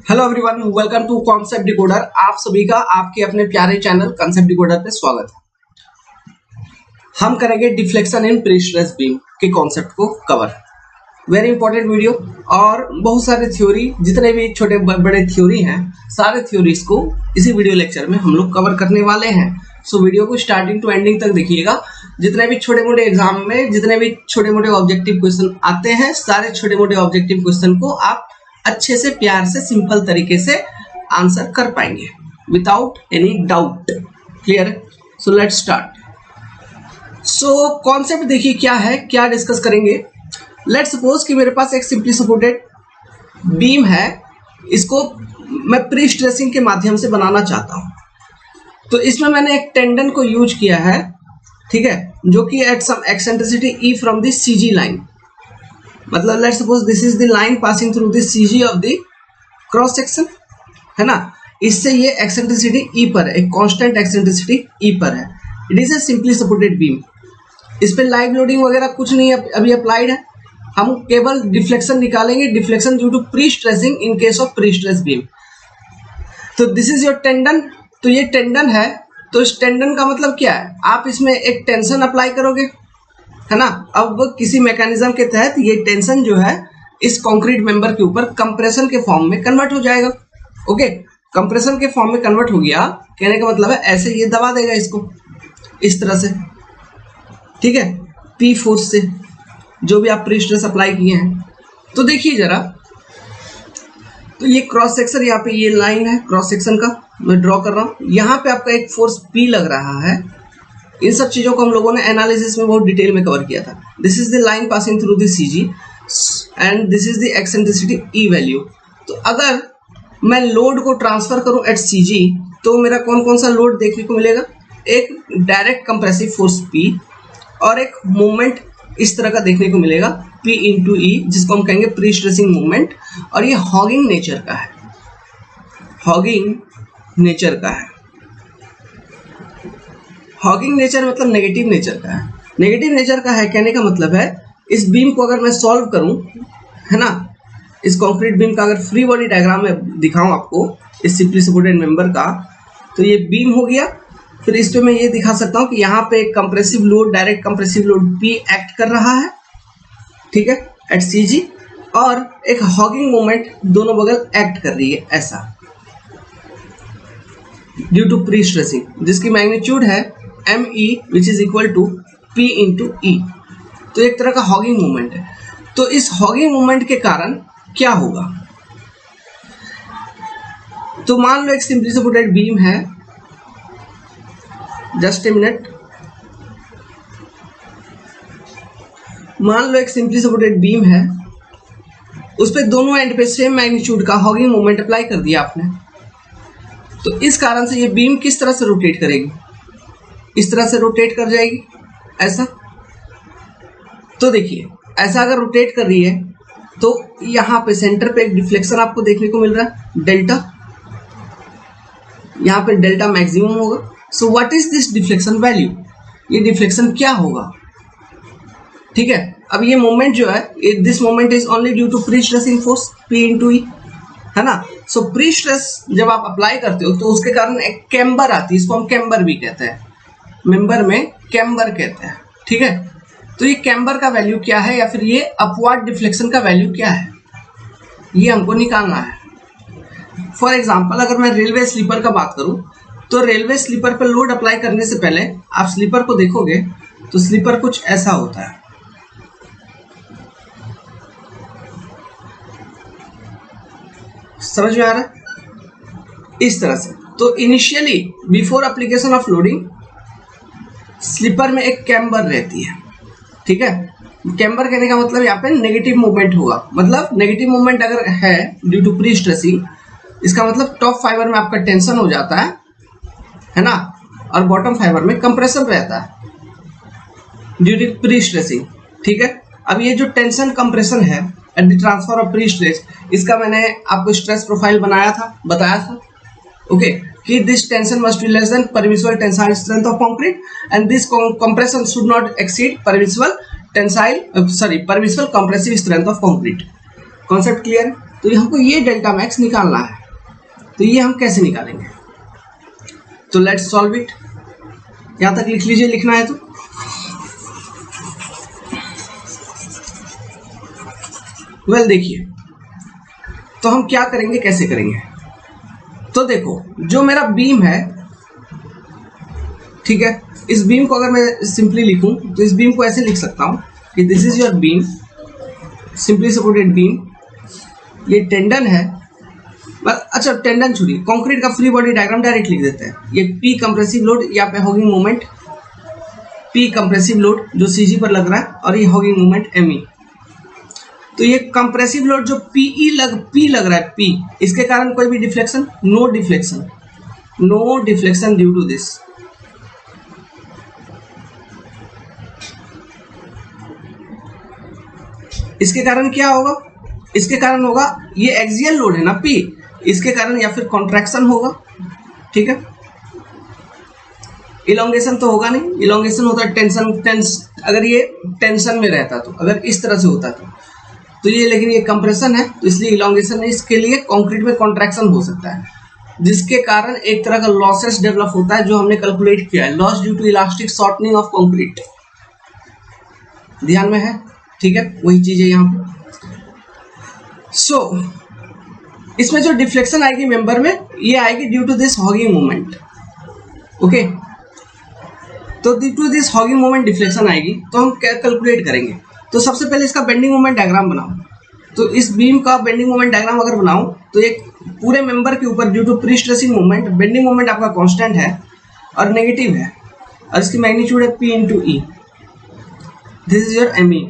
Hello everyone, welcome to concept decoder. आप सभी का आपके अपने प्यारे चैनल कॉन्सेप्ट डिकोडर पे स्वागत है। हम करेंगे डिफ्लेक्शन इन प्रीस्ट्रेस बीम के कॉन्सेप्ट को कवर। वेरी इंपॉर्टेंट वीडियो और बहुत सारे थ्योरी, जितने भी छोटे बड़े थ्योरी हैं, सारे थ्योरीज को इसी वीडियो लेक्चर में हम लोग कवर करने वाले हैं। सो वीडियो को स्टार्टिंग टू एंडिंग तक देखिएगा। जितने भी छोटे मोटे एग्जाम में जितने भी छोटे मोटे ऑब्जेक्टिव क्वेश्चन आते हैं, सारे छोटे मोटे ऑब्जेक्टिव क्वेश्चन को आप अच्छे से, प्यार से, सिंपल तरीके से आंसर कर पाएंगे विदाउट एनी डाउट। क्लियर है? So let's start. So concept देखिए क्या है, क्या डिस्कस करेंगे। लेट्स सपोज कि मेरे पास एक सिंपली सपोर्टेड बीम है, इसको मैं प्री स्ट्रेसिंग के माध्यम से बनाना चाहता हूं। तो इसमें मैंने एक टेंडन को यूज किया है, ठीक है, जो कि at some eccentricity E from the CG line. मतलब let's suppose this is the line passing through the CG of the cross section, है ना। इससे ये एक्सेंट्रिसिटी ई पर है, एक कांस्टेंट एक्सेंट्रिसिटी ई पर है। It is a simply supported beam. इस पे लाइव लोडिंग वगैरह कुछ नहीं अभी अप्लाइड है। हम केवल डिफ्लेक्शन निकालेंगे, deflection due to pre stressing in case of pre stress beam. तो दिस इज योर टेंडन। तो ये टेंडन है, तो इस टेंडन का मतलब क्या है, आप इसमें एक टेंशन अप्लाई करोगे, है ना। अब किसी मैकेनिज्म के तहत ये टेंशन जो है इस कंक्रीट मेंबर के ऊपर कंप्रेशन के फॉर्म में कन्वर्ट हो जाएगा। ओके, कंप्रेशन के फॉर्म में कन्वर्ट हो गया, कहने का मतलब है ऐसे ये दबा देगा इसको इस तरह से, ठीक है, पी फोर्स से, जो भी आप प्री स्ट्रेस अप्लाई किए हैं। तो देखिए जरा, तो ये क्रॉस सेक्शन, यहाँ पे ये लाइन है क्रॉस सेक्शन का, मैं ड्रॉ कर रहा हूं। यहाँ पे आपका एक फोर्स पी लग रहा है। इन सब चीजों को हम लोगों ने एनालिसिस में बहुत डिटेल में कवर किया था। This is the line passing through the CG and this is the eccentricity E value. तो अगर मैं लोड को ट्रांसफर करूं एट सीजी, तो मेरा कौन कौन सा लोड देखने को मिलेगा, एक डायरेक्ट कंप्रेसिव फोर्स पी और एक मूवमेंट इस तरह का देखने को मिलेगा पी इंटू ई, जिसको हम कहेंगे प्री स्ट्रेसिंग मूवमेंट। और ये हॉगिंग नेचर का है, हॉगिंग नेचर का है। हॉगिंग नेचर मतलब नेगेटिव नेचर का है। नेगेटिव नेचर का है कहने का मतलब है, इस बीम को अगर मैं सॉल्व करूं, है ना, इस कंक्रीट बीम का अगर फ्री बॉडी डायग्राम में दिखाऊं आपको इस सिंपली सपोर्टेड मेंबर का, तो ये बीम हो गया। फिर इस पे मैं ये दिखा सकता हूं कि यहाँ पे एक compressive load, direct compressive load P act कर रहा है, ठीक है, एट सीजी, और एक हॉगिंग मोमेंट दोनों बगल एक्ट कर रही है ऐसा, ड्यू टू प्री स्ट्रेसिंग, जिसकी मैग्नीट्यूड है ME which is equal to P into E। तो एक तरह का हॉगिंग मूवमेंट है। तो इस हॉगिंग मूवमेंट के कारण क्या होगा, तो मान लो एक सिंपली सपोर्टेड बीम है, जस्ट ए मिनट, मान लो एक सिंपली सपोर्टेड बीम है, उस पे दोनों एंड पे सेम मैग्नीट्यूड का हॉगिंग मूवमेंट अप्लाई कर दिया आपने। तो इस कारण से ये बीम किस तरह से रोटेट करेगी, इस तरह से रोटेट कर जाएगी ऐसा। तो देखिए, ऐसा अगर रोटेट कर रही है तो यहाँ पे सेंटर पे एक डिफ्लेक्शन आपको देखने को मिल रहा है, डेल्टा, यहाँ पे डेल्टा मैक्सिमम होगा। So what is this deflection value, ये डिफ्लेक्शन क्या होगा, ठीक है। अब ये मोमेंट जो है, this moment is only due to pre stressing force P into E, है ना। सो प्री स्ट्रेस जब आप अप्लाई करते हो तो उसके कारण एक कैम्बर आती है, इसको हम कैम्बर भी कहते हैं, मेंबर में कैम्बर कहते हैं, ठीक है। तो ये कैम्बर का वैल्यू क्या है, या फिर ये अपवर्ड डिफ्लेक्शन का वैल्यू क्या है, ये हमको निकालना है। फॉर एग्जांपल अगर मैं रेलवे स्लीपर का बात करूं, तो रेलवे स्लीपर पर लोड अप्लाई करने से पहले आप स्लीपर को देखोगे तो स्लीपर कुछ ऐसा होता है, समझ में आ रहा है, इस तरह से। तो initially before application of loading sleeper में एक कैम्बर रहती है, ठीक है। कैम्बर कहने का मतलब यहाँ पे नेगेटिव मूवमेंट होगा। मतलब नेगेटिव मूवमेंट अगर है ड्यू टू प्री स्ट्रेसिंग, इसका मतलब टॉप फाइबर में आपका टेंशन हो जाता है ना, और बॉटम फाइबर में कंप्रेशन रहता है ड्यू टू प्री स्ट्रेसिंग, ठीक है। अब ये जो टेंशन कंप्रेशन है at the transfer of pre stress, इसका मैंने आपको स्ट्रेस प्रोफाइल बताया था, ओके, कि this tension must be less than permissible tensile strength of concrete and this compression should not exceed permissible compressive strength of concrete. Concept clear है? तो हमको ये डेल्टा मैक्स निकालना है। तो ये हम कैसे निकालेंगे? तो लेट्स सॉल्व इट। यहां तक लिख लीजिए, लिखना है तो। देखिए, तो हम क्या करेंगे, कैसे करेंगे? तो देखो, जो मेरा बीम है, ठीक है, इस बीम को अगर मैं सिंपली लिखूं तो इस बीम को ऐसे लिख सकता हूं कि this is your beam, simply supported beam. ये टेंडन है, अच्छा टेंडन छोड़िए, कंक्रीट का फ्री बॉडी डायग्राम डायरेक्ट लिख देते हैं। ये पी कंप्रेसिव लोड, यहाँ पे hogging moment P compressive load जो सीजी पर लग रहा है, और ये हॉगिंग मोमेंट एमई। तो ये कंप्रेसिव लोड जो पी लग रहा है, पी, इसके कारण कोई भी deflection? No deflection, no deflection due to this. इसके कारण क्या होगा? इसके कारण होगा, ये एक्सियल लोड है ना पी, इसके कारण या फिर कॉन्ट्रैक्शन होगा, ठीक है। इलोंगेशन तो होगा नहीं, इलोंगेशन होता है टेंस, अगर ये टेंशन में रहता तो, अगर इस तरह से होता तो ये, लेकिन ये कंप्रेशन है तो इसलिए इलोंगेशन है। इसके लिए कंक्रीट में कॉन्ट्रैक्शन हो सकता है, जिसके कारण एक तरह का लॉसेस डेवलप होता है, जो हमने कैलकुलेट किया है, loss due to elastic shortening of concrete. ध्यान में है, ठीक है, वही चीज है यहाँ पे। सो इसमें जो डिफ्लेक्शन आएगी मेंबर में, ये आएगी due to this hogging movement. Okay, तो due to this hogging movement deflection आएगी, तो हम क्या कैलकुलेट करेंगे? तो सबसे पहले इसका बेंडिंग मोमेंट डायग्राम बनाओ। तो इस बीम का बेंडिंग मोमेंट डायग्राम अगर बनाओ तो एक पूरे मेंबर के ऊपर due to pre stressing moment, bending moment आपका कांस्टेंट है और नेगेटिव है, और इसकी मैग्नीट्यूड है P into E. This is your ME।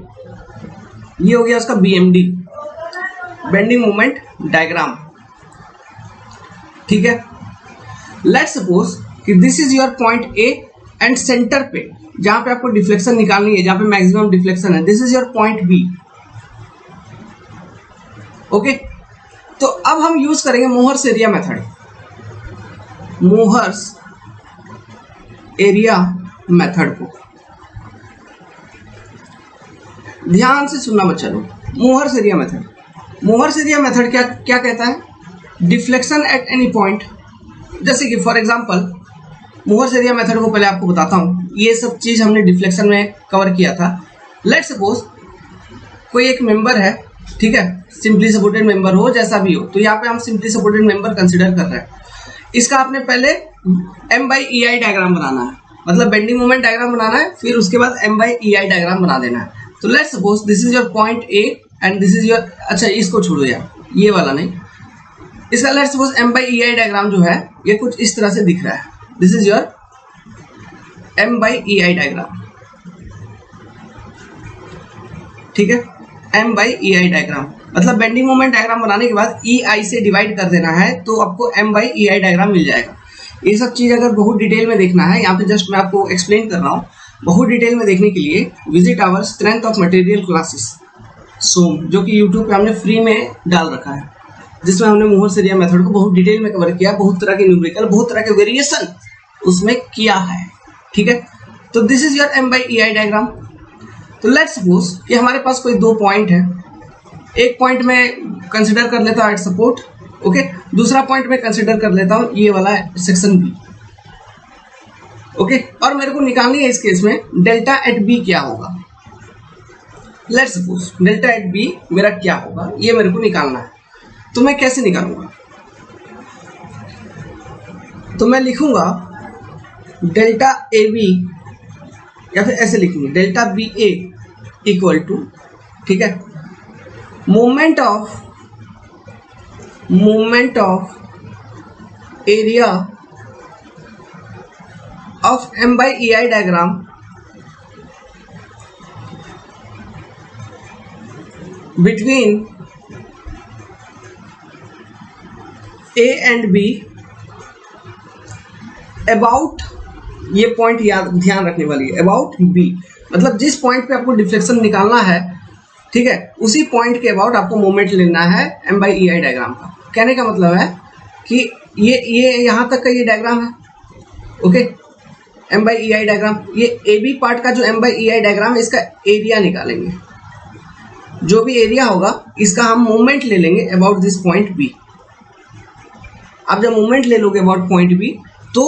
ये हो गया उसका BMD, बेंडिंग मोमेंट डायग्राम, ठीक है। लेट्स सपोज कि this is your point A and centre पे जहां पे आपको डिफ्लेक्शन निकालनी है, जहां पे मैक्सिमम डिफ्लेक्शन है, this is your point B। Okay, तो अब हम यूज करेंगे Mohr's area method. Mohr's area method को ध्यान से सुनना बच्चा लोग। Mohr's area method, Mohr's area method क्या कहता है? Deflection at any point. जैसे कि for example Mohr's area method को पहले आपको बताता हूँ, ये सब चीज हमने डिफ्लेक्शन में कवर किया था। लेट्स सपोज कोई एक मेंबर है, ठीक है, सिंपली सपोर्टेड मेंबर हो, जैसा भी हो, तो यहाँ पे हम सिंपली सपोर्टेड मेंबर कंसिडर कर रहे हैं। इसका आपने पहले M/EI डायग्राम बनाना है, मतलब बेंडिंग मोमेंट डायग्राम बनाना है, फिर उसके बाद M/EI डायग्राम बना देना है। तो let's suppose this is your point A and this is your, अच्छा इसको छोड़ो यार, ये वाला नहीं, इसका लेट्स सपोज M/EI डायग्राम जो है ये कुछ इस तरह से दिख रहा है। This is your M/EI diagram, ठीक है। M/EI डायग्राम मतलब बेंडिंग मोमेंट डायग्राम बनाने के बाद EI से डिवाइड कर देना है, तो आपको M/EI डायग्राम मिल जाएगा। ये सब चीज अगर बहुत डिटेल में देखना है, यहाँ पे जस्ट मैं आपको एक्सप्लेन कर रहा हूँ। बहुत डिटेल में देखने के लिए visit our strength of material classes सोम, जो कि यूट्यूब पे हमने फ्री में डाल रखा है, जिसमें हमने मोहर्स एरिया मेथड को बहुत डिटेल में कवर किया, बहुत तरह के न्यूमेरिकल, बहुत तरह के वेरिएशन उसमें किया है, ठीक है। तो this is your M/EI diagram. तो लेट्स सपोज कि हमारे पास कोई दो पॉइंट है, एक पॉइंट में कंसिडर कर लेता हूँ एट सपोर्ट, ओके, दूसरा पॉइंट में कंसिडर कर लेता हूँ ये वाला सेक्शन B, ओके, और मेरे को निकालनी है इस केस में डेल्टा एट B क्या होगा। Let's suppose delta at B मेरा क्या होगा, ये मेरे को निकालना है। तो मैं कैसे निकालूंगा? तो मैं लिखूंगा डेल्टा AB, या फिर ऐसे लिखूंगा डेल्टा BA इक्वल टू, ठीक है, moment of area of M/EI diagram between A and B about, ये पॉइंट याद ध्यान रखने वाली है, अबाउट B, मतलब जिस पॉइंट पे आपको डिफ्लेक्शन निकालना है, ठीक है, उसी पॉइंट के अबाउट आपको मोमेंट लेना है M/EI डायग्राम का। कहने का मतलब है कि ये यहाँ तक का ये डायग्राम है, ओके, M/EI डायग्राम, ये AB पार्ट का जो M/EI डायग्राम है, इसका एरिया निकालेंगे। जो भी एरिया होगा इसका हम मोमेंट ले लेंगे अबाउट दिस पॉइंट बी। आप जब मोमेंट ले लोगे अबाउट पॉइंट बी तो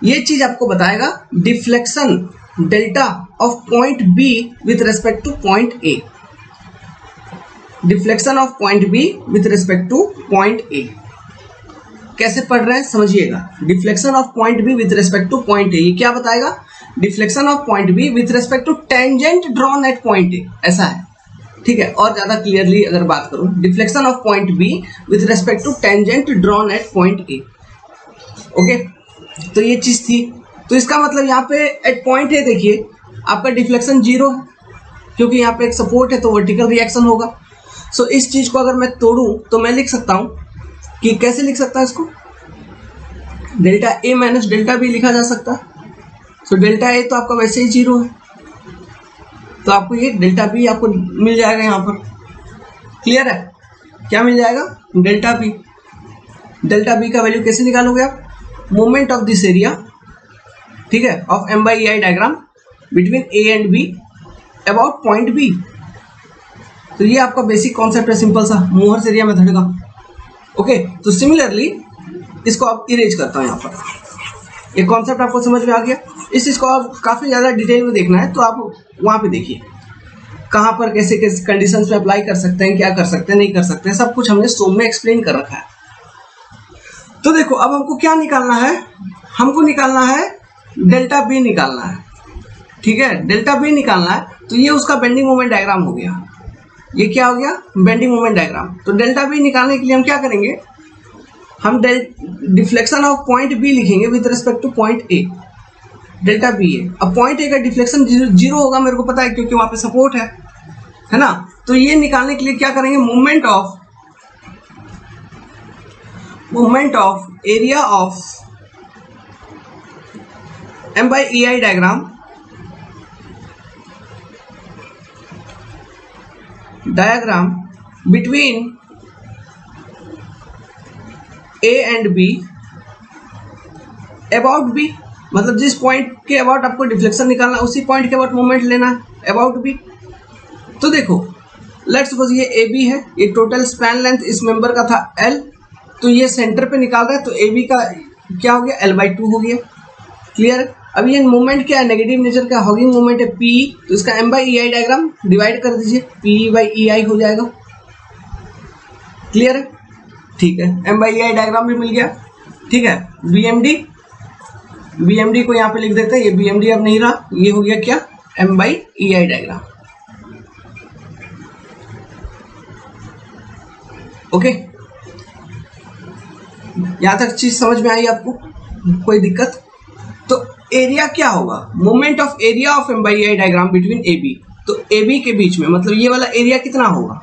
ये चीज आपको बताएगा deflection delta of point B with respect to point A. Deflection of point B with respect to point A कैसे पढ़ रहे हैं समझिएगा। Deflection of point B with respect to point A, ये क्या बताएगा? Deflection of point B with respect to tangent drawn at point A, ऐसा है। ठीक है, और ज्यादा क्लियरली अगर बात करूं, deflection of point B with respect to tangent drawn at point A. Okay, तो ये चीज थी। तो इसका मतलब यहाँ पे एट पॉइंट ए देखिए आपका डिफ्लेक्शन 0 है, क्योंकि यहाँ पे एक सपोर्ट है तो वर्टिकल रिएक्शन होगा। सो इस चीज को अगर मैं तोड़ूं तो मैं लिख सकता हूं कि कैसे लिख सकता है इसको, delta A minus delta B लिखा जा सकता है। सो डेल्टा ए तो आपका वैसे ही 0 है, तो आपको ये डेल्टा बी आपको मिल जाएगा यहाँ पर। क्लियर है? क्या मिल जाएगा? Delta B. डेल्टा बी का वैल्यू कैसे निकालोगे आप? मोमेंट ऑफ दिस एरिया, ठीक है, of M by I diagram between A and B about point B. तो ये आपका बेसिक कॉन्सेप्ट है, सिंपल सा मोहर्स एरिया मेथड का। ओके, तो सिमिलरली इसको आप इरेज करता हूं यहाँ पर। ये कॉन्सेप्ट आपको समझ में आ गया। इस चीज को आप काफी ज्यादा डिटेल में देखना है तो आप वहां पे देखिए कहां पर कैसे कैसे कंडीशंस में अप्लाई कर सकते हैं, क्या कर सकते हैं, नहीं कर सकते हैं, सब कुछ हमने सोम में एक्सप्लेन कर रखा है। तो देखो अब हमको क्या निकालना है? हमको निकालना है डेल्टा बी निकालना है। ठीक है, डेल्टा बी निकालना है। तो ये उसका बेंडिंग मोमेंट डायग्राम हो गया। ये क्या हो गया? Bending moment diagram. तो डेल्टा बी निकालने के लिए हम क्या करेंगे? हम डिफ्लेक्शन ऑफ पॉइंट बी लिखेंगे with respect to point A. Delta B है। अब पॉइंट ए का डिफ्लेक्शन 0 होगा, मेरे को पता है क्योंकि वहां पे सपोर्ट है ना। तो ये निकालने के लिए क्या करेंगे? Moment of area of M by E I diagram between A and B about B. मतलब जिस पॉइंट के अबाउट आपको डिफ्लेक्शन निकालना है उसी पॉइंट के अबाउट मोमेंट लेना है अबाउट बी। तो देखो लेट्स सपोज ये ए बी है, ये टोटल स्पैन लेंथ इस मेंबर का था L, तो ये सेंटर पे निकाल रहा है तो ए बी का क्या हो गया? L/2 हो गया। क्लियर? अब ये मोमेंट क्या है? नेगेटिव नेचर का हॉगिंग मोमेंट है P, तो इसका m by E I diagram divide कर दीजिए, P बाई ई आई हो जाएगा। क्लियर है? ठीक है, m by E I diagram भी मिल गया। ठीक है, BMD को यहाँ पे लिख देते हैं, ये BMD अब नहीं रहा, ये हो गया क्या? m by E I diagram. Okay, यहां तक चीज समझ में आई आपको? कोई दिक्कत? तो एरिया क्या होगा? Moment of area of M by E I diagram between A B. तो ए बी के बीच में मतलब ये वाला एरिया कितना होगा?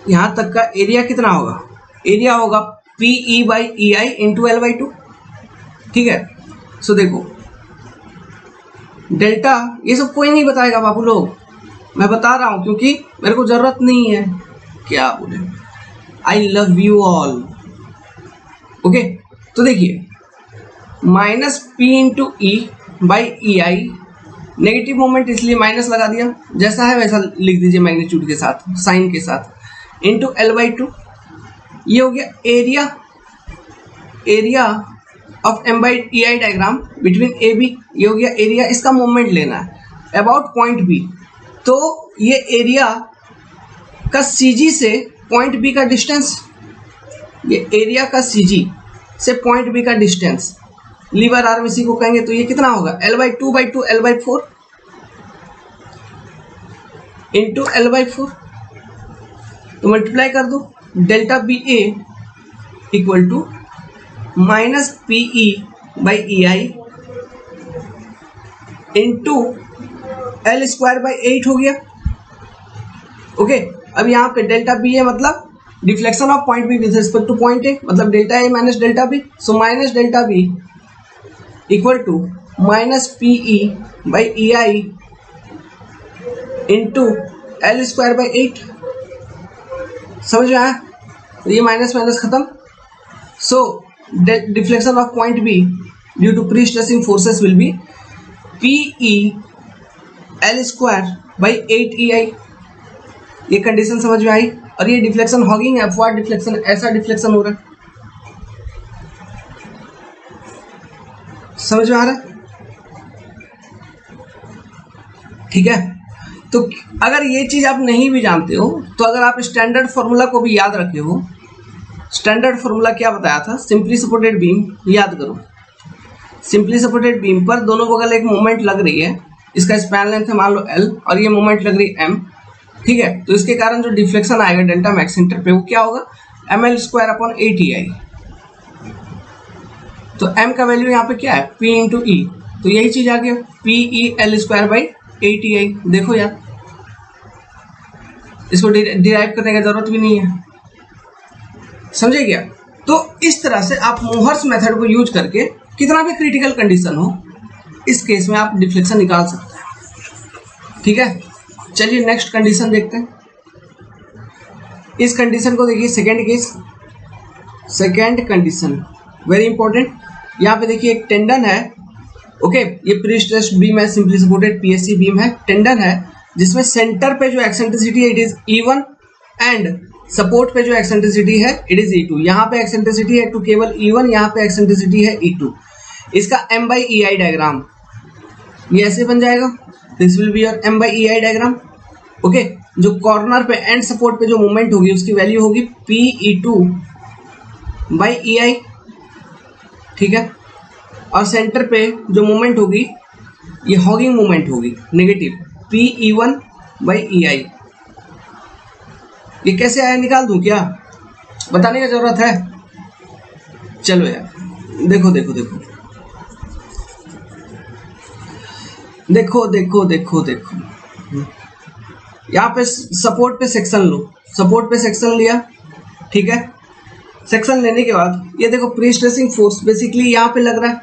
यहां तक का एरिया कितना होगा? एरिया होगा P E by E I into L/2। ठीक है, सो देखो डेल्टा ये सब कोई नहीं बताएगा बाबू लोग, मैं बता रहा हूं क्योंकि मेरे को जरूरत नहीं है। क्या बोले? I love you all. Okay, तो देखिए minus P into E by E I, negative moment इसलिए माइनस लगा दिया, जैसा है वैसा लिख दीजिए मैग्नीट्यूड के साथ, साइन के साथ, इंटू L/2। ये हो गया area of M by E I diagram between A B. ये हो गया एरिया, इसका मोमेंट लेना है अबाउट पॉइंट बी। तो ये एरिया का CG से पॉइंट बी का डिस्टेंस, ये एरिया का CG से पॉइंट बी का डिस्टेंस लीवर आर्म इसी को कहेंगे। तो ये कितना होगा? L/2/2 L/4 into L/4। तो मल्टीप्लाई कर दो, delta B A equal to minus P E by E I into L/8 हो गया। ओके, अब यहाँ पे डेल्टा बी ए मतलब deflection of point B with respect to point A, मतलब delta A minus delta B. So minus delta B equal to minus P E by E I into L/8। समझ में आया? तो ये minus minus खत्म। So deflection of point B due to pre stressing forces will be P E L square by 8EI। ये condition समझ में आई। और ये डिफ्लेक्शन हॉगिंग अपवर्ड डिफ्लेक्शन, ऐसा डिफ्लेक्शन हो रहा है, समझ में आ रहा है? ठीक है। तो अगर ये चीज आप नहीं भी जानते हो तो अगर आप स्टैंडर्ड फॉर्मूला को भी याद रखे हो, स्टैंडर्ड फॉर्मूला क्या बताया था, सिंपली सपोर्टेड बीम याद करो। सिंपली सपोर्टेड बीम पर दोनों बगल एक मोमेंट लग रही है, इसका स्पैन लेंथ है मान लो L और ये मोमेंट लग रही है M, ठीक है। तो इसके कारण जो डिफ्लेक्शन आएगा डेल्टा मैक्स सेंटर पे वो क्या होगा, ml स्क्वायर अपॉन 8EI। तो m का वैल्यू यहाँ पे क्या है, p इंटू ई, तो यही चीज आ गया PEL स्क्वायर बाई 8EI। देखो यार, इसको डिराइव करने की जरूरत भी नहीं है, समझे क्या? तो इस तरह से आप मोहर्स मेथड को यूज करके कितना भी क्रिटिकल कंडीशन हो, इस केस में आप डिफ्लेक्शन निकाल सकते हैं, ठीक है। चलिए नेक्स्ट कंडीशन देखते हैं। इस कंडीशन को देखिए, second case, second condition very important. यहाँ पे देखिए एक टेंडन है, ओके, ये प्री स्ट्रेस्ड बीम है, सिंपली सपोर्टेड PSC बीम है, टेंडन है जिसमें सेंटर पे जो एक्सेंट्रिसिटी है it is E1 and support पे जो एक्सेंट्रिसिटी है इट इज E2। यहाँ पे एक्सेंट्रिसिटी है टू केवल E1, यहाँ पे एक्सेंट्रिसिटी है E2। इसका M/EI डायग्राम ये ऐसे बन जाएगा, this will be your M/EI diagram, okay. जो कॉर्नर पे एंड सपोर्ट पे जो मूवमेंट होगी उसकी वैल्यू होगी PE2/EI, ठीक है। और सेंटर पे जो मूवमेंट होगी ये हॉगिंग मूवमेंट होगी, नेगेटिव, PE1/EI। ये कैसे आया निकाल दूं क्या, बताने की जरूरत है? चलो यार, देखो देखो देखो देखो देखो देखो देखो, यहाँ पे सपोर्ट पे सेक्शन लो, सपोर्ट पे सेक्शन लिया, ठीक है। सेक्शन लेने के बाद ये देखो प्री स्ट्रेसिंग फोर्स बेसिकली यहाँ पे लग रहा है,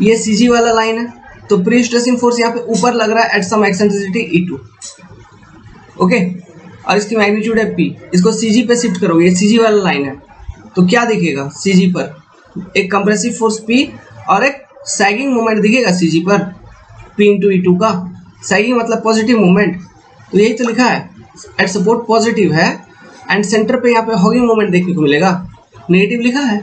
ये CG वाला लाइन है, तो प्री स्ट्रेसिंग फोर्स यहाँ पे ऊपर लग रहा है eight some eccentricity E2, okay. और इसकी मैग्नीट्यूड है P, इसको CG पे शिफ्ट करोगे, ये CG वाला लाइन है, तो क्या दिखेगा CG पर, एक कंप्रेसिव फोर्स P और एक सैगिंग मोमेंट दिखेगा CG पर, P इंटू E2 का। सैगिंग मतलब पॉजिटिव मोमेंट, तो यही तो लिखा है, एट सपोर्ट पॉजिटिव है एंड सेंटर पे यहाँ पे हॉगिंग मोमेंट देखने को मिलेगा, नेगेटिव लिखा है।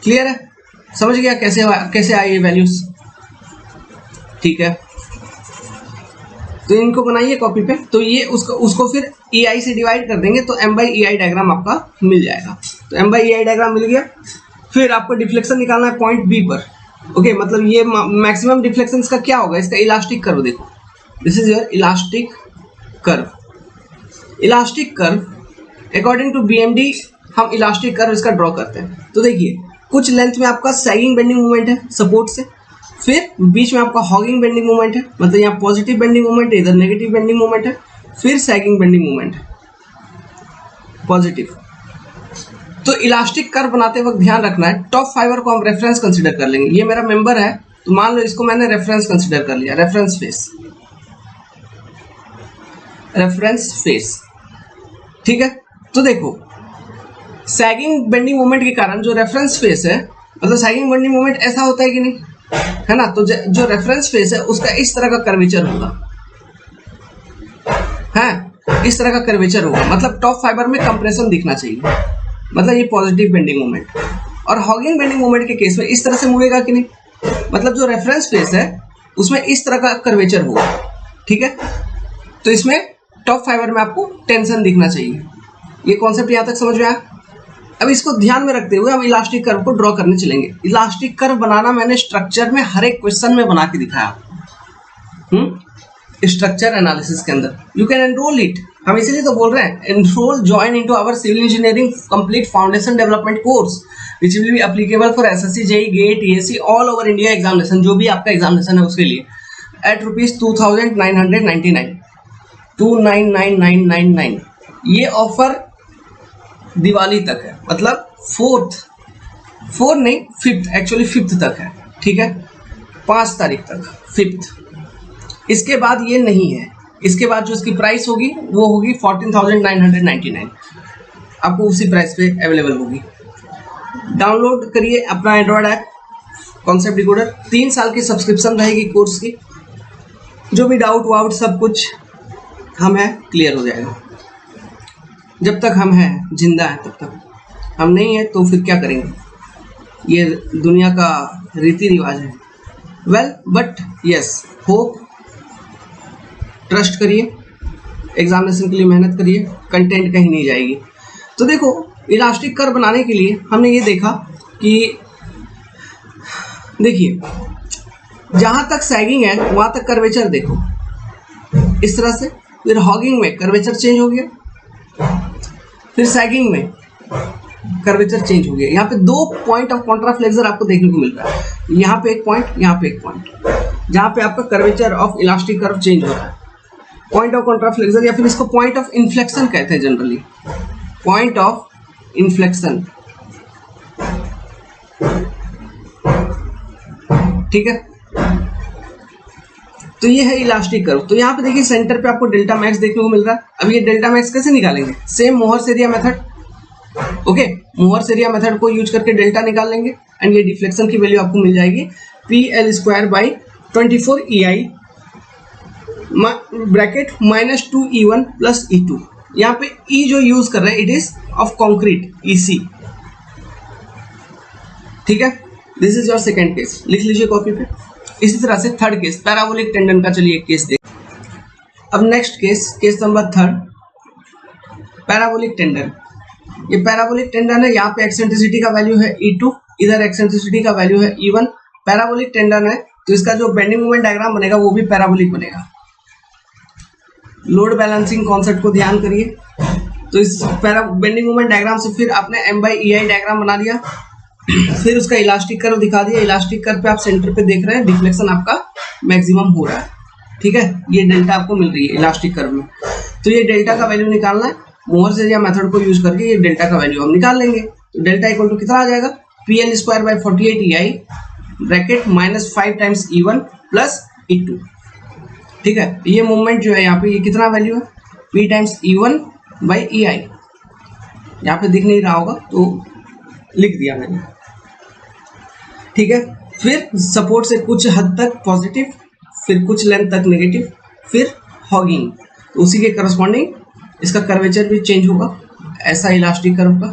क्लियर है, समझ गया कैसे आई ये वैल्यूज, ठीक है। तो इनको बनाइए कॉपी पे, तो ये उसको फिर EI से डिवाइड कर देंगे तो M/EI डायग्राम आपका मिल जाएगा। तो M/EI डायग्राम मिल गया। फिर आपको डिफ्लेक्शन निकालना है पॉइंट B पर, ओके। मतलब ये मैक्सिमम डिफ्लेक्शन का क्या होगा, इसका इलास्टिक कर्व देखो, this is your elastic curve. Elastic curve according to BMD हम इलास्टिक कर्व इसका ड्रॉ करते हैं। तो देखिए कुछ लेंथ में आपका सैगिंग बेंडिंग मूवमेंट है सपोर्ट से, फिर बीच में आपका हॉगिंग बेंडिंग मूवमेंट है, मतलब यहाँ पॉजिटिव बेंडिंग मूवमेंट है, इधर नेगेटिव बेंडिंग मूवमेंट है, फिर सैगिंग बेंडिंग मूवमेंट है पॉजिटिव। तो इलास्टिक कर्व बनाते वक्त ध्यान रखना है, टॉप फाइबर को हम रेफरेंस कंसीडर कर लेंगे। ये मेरा मेंबर है तो मान लो इसको मैंने रेफरेंस कंसीडर कर लिया, रेफरेंस फेस, रेफरेंस फेस, ठीक है। तो देखो सैगिंग बेंडिंग मूवमेंट के कारण जो रेफरेंस फेस है, मतलब सैगिंग बेंडिंग मूवमेंट ऐसा होता है कि नहीं, है ना। तो जो रेफरेंस फेस है उसका इस तरह का कर्वेचर होगा, है इस तरह का कर्वेचर होगा, मतलब टॉप फाइबर में कंप्रेशन दिखना चाहिए, मतलब ये पॉजिटिव बेंडिंग मूवमेंट। और हॉगिंग बेंडिंग मूवमेंट के केस में इस तरह से मूवेगा कि नहीं, मतलब जो रेफरेंस फेस है उसमें इस तरह का कर्वेचर होगा, ठीक है। तो इसमें टॉप फाइबर में आपको टेंशन दिखना चाहिए। ये कॉन्सेप्ट यहाँ तक समझ में आया। अब इसको ध्यान में रखते हुए हम इलास्टिक कर्व को ड्रॉ करने चलेंगे। इलास्टिक कर्व बनाना मैंने स्ट्रक्चर में हर एक क्वेश्चन में बना के दिखाया, स्ट्रक्चर एनालिसिस के अंदर। यू कैन एनरोल इट, हम इसीलिए तो बोल रहे हैं enrol join into our civil engineering complete foundation development course which will be applicable for SSC, JEE, GATE, TSC all over India examination, जो भी आपका एग्जामिनेशन है उसके लिए, एट ₹2999, 299999। ये ऑफर दिवाली तक है, मतलब 5th एक्चुअली 5th तक है, ठीक है, 5 तारीख तक 5th। इसके बाद ये नहीं है, इसके बाद जो इसकी प्राइस होगी वो होगी 14,999, आपको उसी प्राइस पे अवेलेबल होगी। डाउनलोड करिए अपना एंड्रॉयड ऐप कॉन्सेप्ट डिकोडर, 3 साल की सब्सक्रिप्शन रहेगी कोर्स की, जो भी डाउट वाउट सब कुछ हम है क्लियर हो जाएगा। जब तक हम हैं जिंदा है तब तक, हम नहीं है तो फिर क्या करेंगे, ये दुनिया का रीति रिवाज है। Well but yes, hope, trust करिए, एग्जामिनेशन के लिए मेहनत करिए, कंटेंट कहीं नहीं जाएगी। तो देखो, इलास्टिक कर्व बनाने के लिए हमने ये देखा कि देखिए जहां तक सैगिंग है वहां तक कर्वेचर देखो इस तरह से, फिर हॉगिंग में कर्वेचर चेंज हो गया, फिर सैगिंग में कर्वेचर चेंज हो गया। यहाँ पे दो पॉइंट ऑफ कॉन्ट्राफ्लेक्सर आपको देखने को मिल रहा है, यहाँ पे एक पॉइंट, यहाँ पे एक पॉइंट, जहाँ पे आपका curvature of elastic curve change हो रहा है। पॉइंट ऑफ कॉन्ट्राफ्लेक्सर या फिर इसको पॉइंट ऑफ इन्फ्लेक्शन कहते हैं जनरली, पॉइंट ऑफ इन्फ्लेक्शन, ठीक है। तो ये है इलास्टिक कर्व। तो यहाँ पे देखिए सेंटर पे आपको डेल्टा मैक्स देखने को मिल रहा है। अब ये डेल्टा मैक्स कैसे निकालेंगे, same Mohr's area method, okay, Mohr's area method को यूज करके डेल्टा निकाल लेंगे एंड ये डिफ्लेक्शन की वैल्यू आपको मिल जाएगी PL²/24 EI bracket -2E1 + E2। यहाँ पे E जो यूज कर रहे हैं it is of concrete, EC, ठीक है। This is your second case, लिख लीजिए कॉपी पे। इसी तरह से थर्ड केस पैराबोलिक टेंडन का, चलिए एक केस देख। अब next case number third, parabolic tendon. ये पैराबोलिक टेंडन है, यहाँ पे एक्सेंट्रिसिटी का वैल्यू है E2, इधर एक्सेंट्रिसिटी का वैल्यू है E1। पैराबोलिक टेंडन है तो इसका जो बेंडिंग मोमेंट डायग्राम बनेगा वो भी पैराबोलिक बनेगा। लोड बैलेंसिंग कॉन्सेप्ट को ध्यान करिए। तो इस बेंडिंग मोमेंट डायग्राम से फिर आपने M/EI डायग्राम बना लिया, फिर उसका इलास्टिक कर्व दिखा दिया। इलास्टिक कर्व पे आप सेंटर पे देख रहे हैं डिफ्लेक्शन आपका मैक्सिमम हो रहा है, ठीक है। ये डेल्टा आपको मिल रही है इलास्टिक कर्व में। तो ये डेल्टा का वैल्यू निकालना है, मोहर्स एरिया मेथड को यूज करके ये डेल्टा का वैल्यू हम निकाल लेंगे। तो डेल्टा इक्वल टू कितना आ जाएगा, PL²/48 EI bracket -5 times E1 + E2, ठीक है। ये मूवमेंट जो है यहाँ पे ये कितना वैल्यू है, P टाइम्स E1/EI, यहाँ पे दिख नहीं रहा होगा तो लिख दिया मैंने, ठीक है। फिर सपोर्ट से कुछ हद तक पॉजिटिव, फिर कुछ लेंथ तक नेगेटिव, फिर हॉगिंग, तो उसी के करस्पॉन्डिंग इसका कर्वेचर भी चेंज होगा, ऐसा इलास्टिक कर्व का।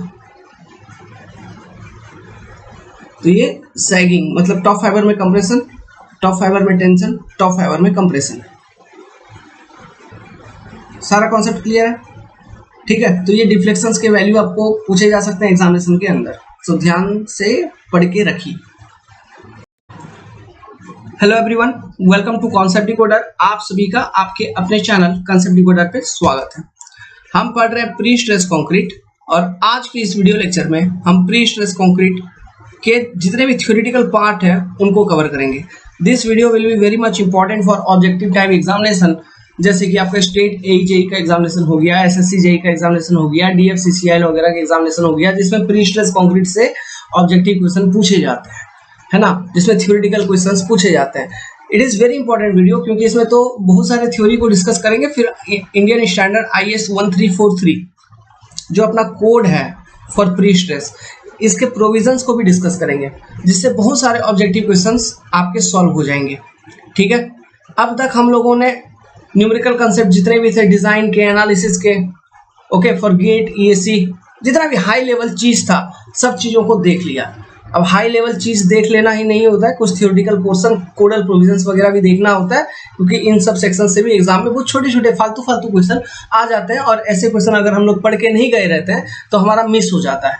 तो ये सैगिंग मतलब टॉप फाइबर में कंप्रेशन, टॉप फाइबर में टेंशन, टॉप फाइबर में कंप्रेशन। सारा कॉन्सेप्ट क्लियर है, ठीक है। तो ये डिफ्लेक्शंस के वैल्यू आपको पूछे जा सकते हैं एग्जामिनेशन के अंदर, तो ध्यान से पढ़ के रखिए। Hello everyone, welcome to concept decoder. आप सभी का आपके अपने चैनल कॉन्सेप्ट डिकोडर पे स्वागत है। हम पढ़ रहे हैं प्री स्ट्रेस कंक्रीट और आज के इस वीडियो लेक्चर में हम प्री स्ट्रेस कंक्रीट के जितने भी थ्योरेटिकल पार्ट है उनको कवर करेंगे। This video will be very much important for objective type examination, जैसे कि आपका स्टेट AE/JEE का एग्जामिनेशन हो गया, SSC JEE का एग्जामिनेशन हो गया, DFCCIL वगैरह का एग्जामिनेशन हो गया, जिसमें प्री स्ट्रेस कंक्रीट से ऑब्जेक्टिव क्वेश्चन पूछे जाते हैं, है ना, जिसमें थ्योरेटिकल क्वेश्चंस पूछे जाते हैं। It is very important video क्योंकि इसमें तो बहुत सारे थ्योरी को डिस्कस करेंगे, फिर इंडियन स्टैंडर्ड IS 1343 जो अपना कोड है फॉर प्री स्ट्रेस, इसके प्रोविजंस को भी डिस्कस करेंगे, जिससे बहुत सारे ऑब्जेक्टिव क्वेश्चंस आपके सॉल्व हो जाएंगे, ठीक है। अब तक हम लोगों ने न्यूमेरिकल कंसेप्ट जितने भी थे, डिजाइन के, एनालिसिस के, ओके, फॉर गेट, EAC, जितना भी हाई लेवल चीज था सब चीजों को देख लिया। अब हाई लेवल चीज देख लेना ही नहीं होता है, कुछ थ्योरेटिकल पोर्शन, कोडल प्रोविजंस वगैरह भी देखना होता है, क्योंकि इन सब सेक्शन से भी एग्जाम में बहुत छोटे छोटे फालतू क्वेश्चन आ जाते हैं और ऐसे क्वेश्चन अगर हम लोग पढ़ के नहीं गए रहते हैं तो हमारा मिस हो जाता है,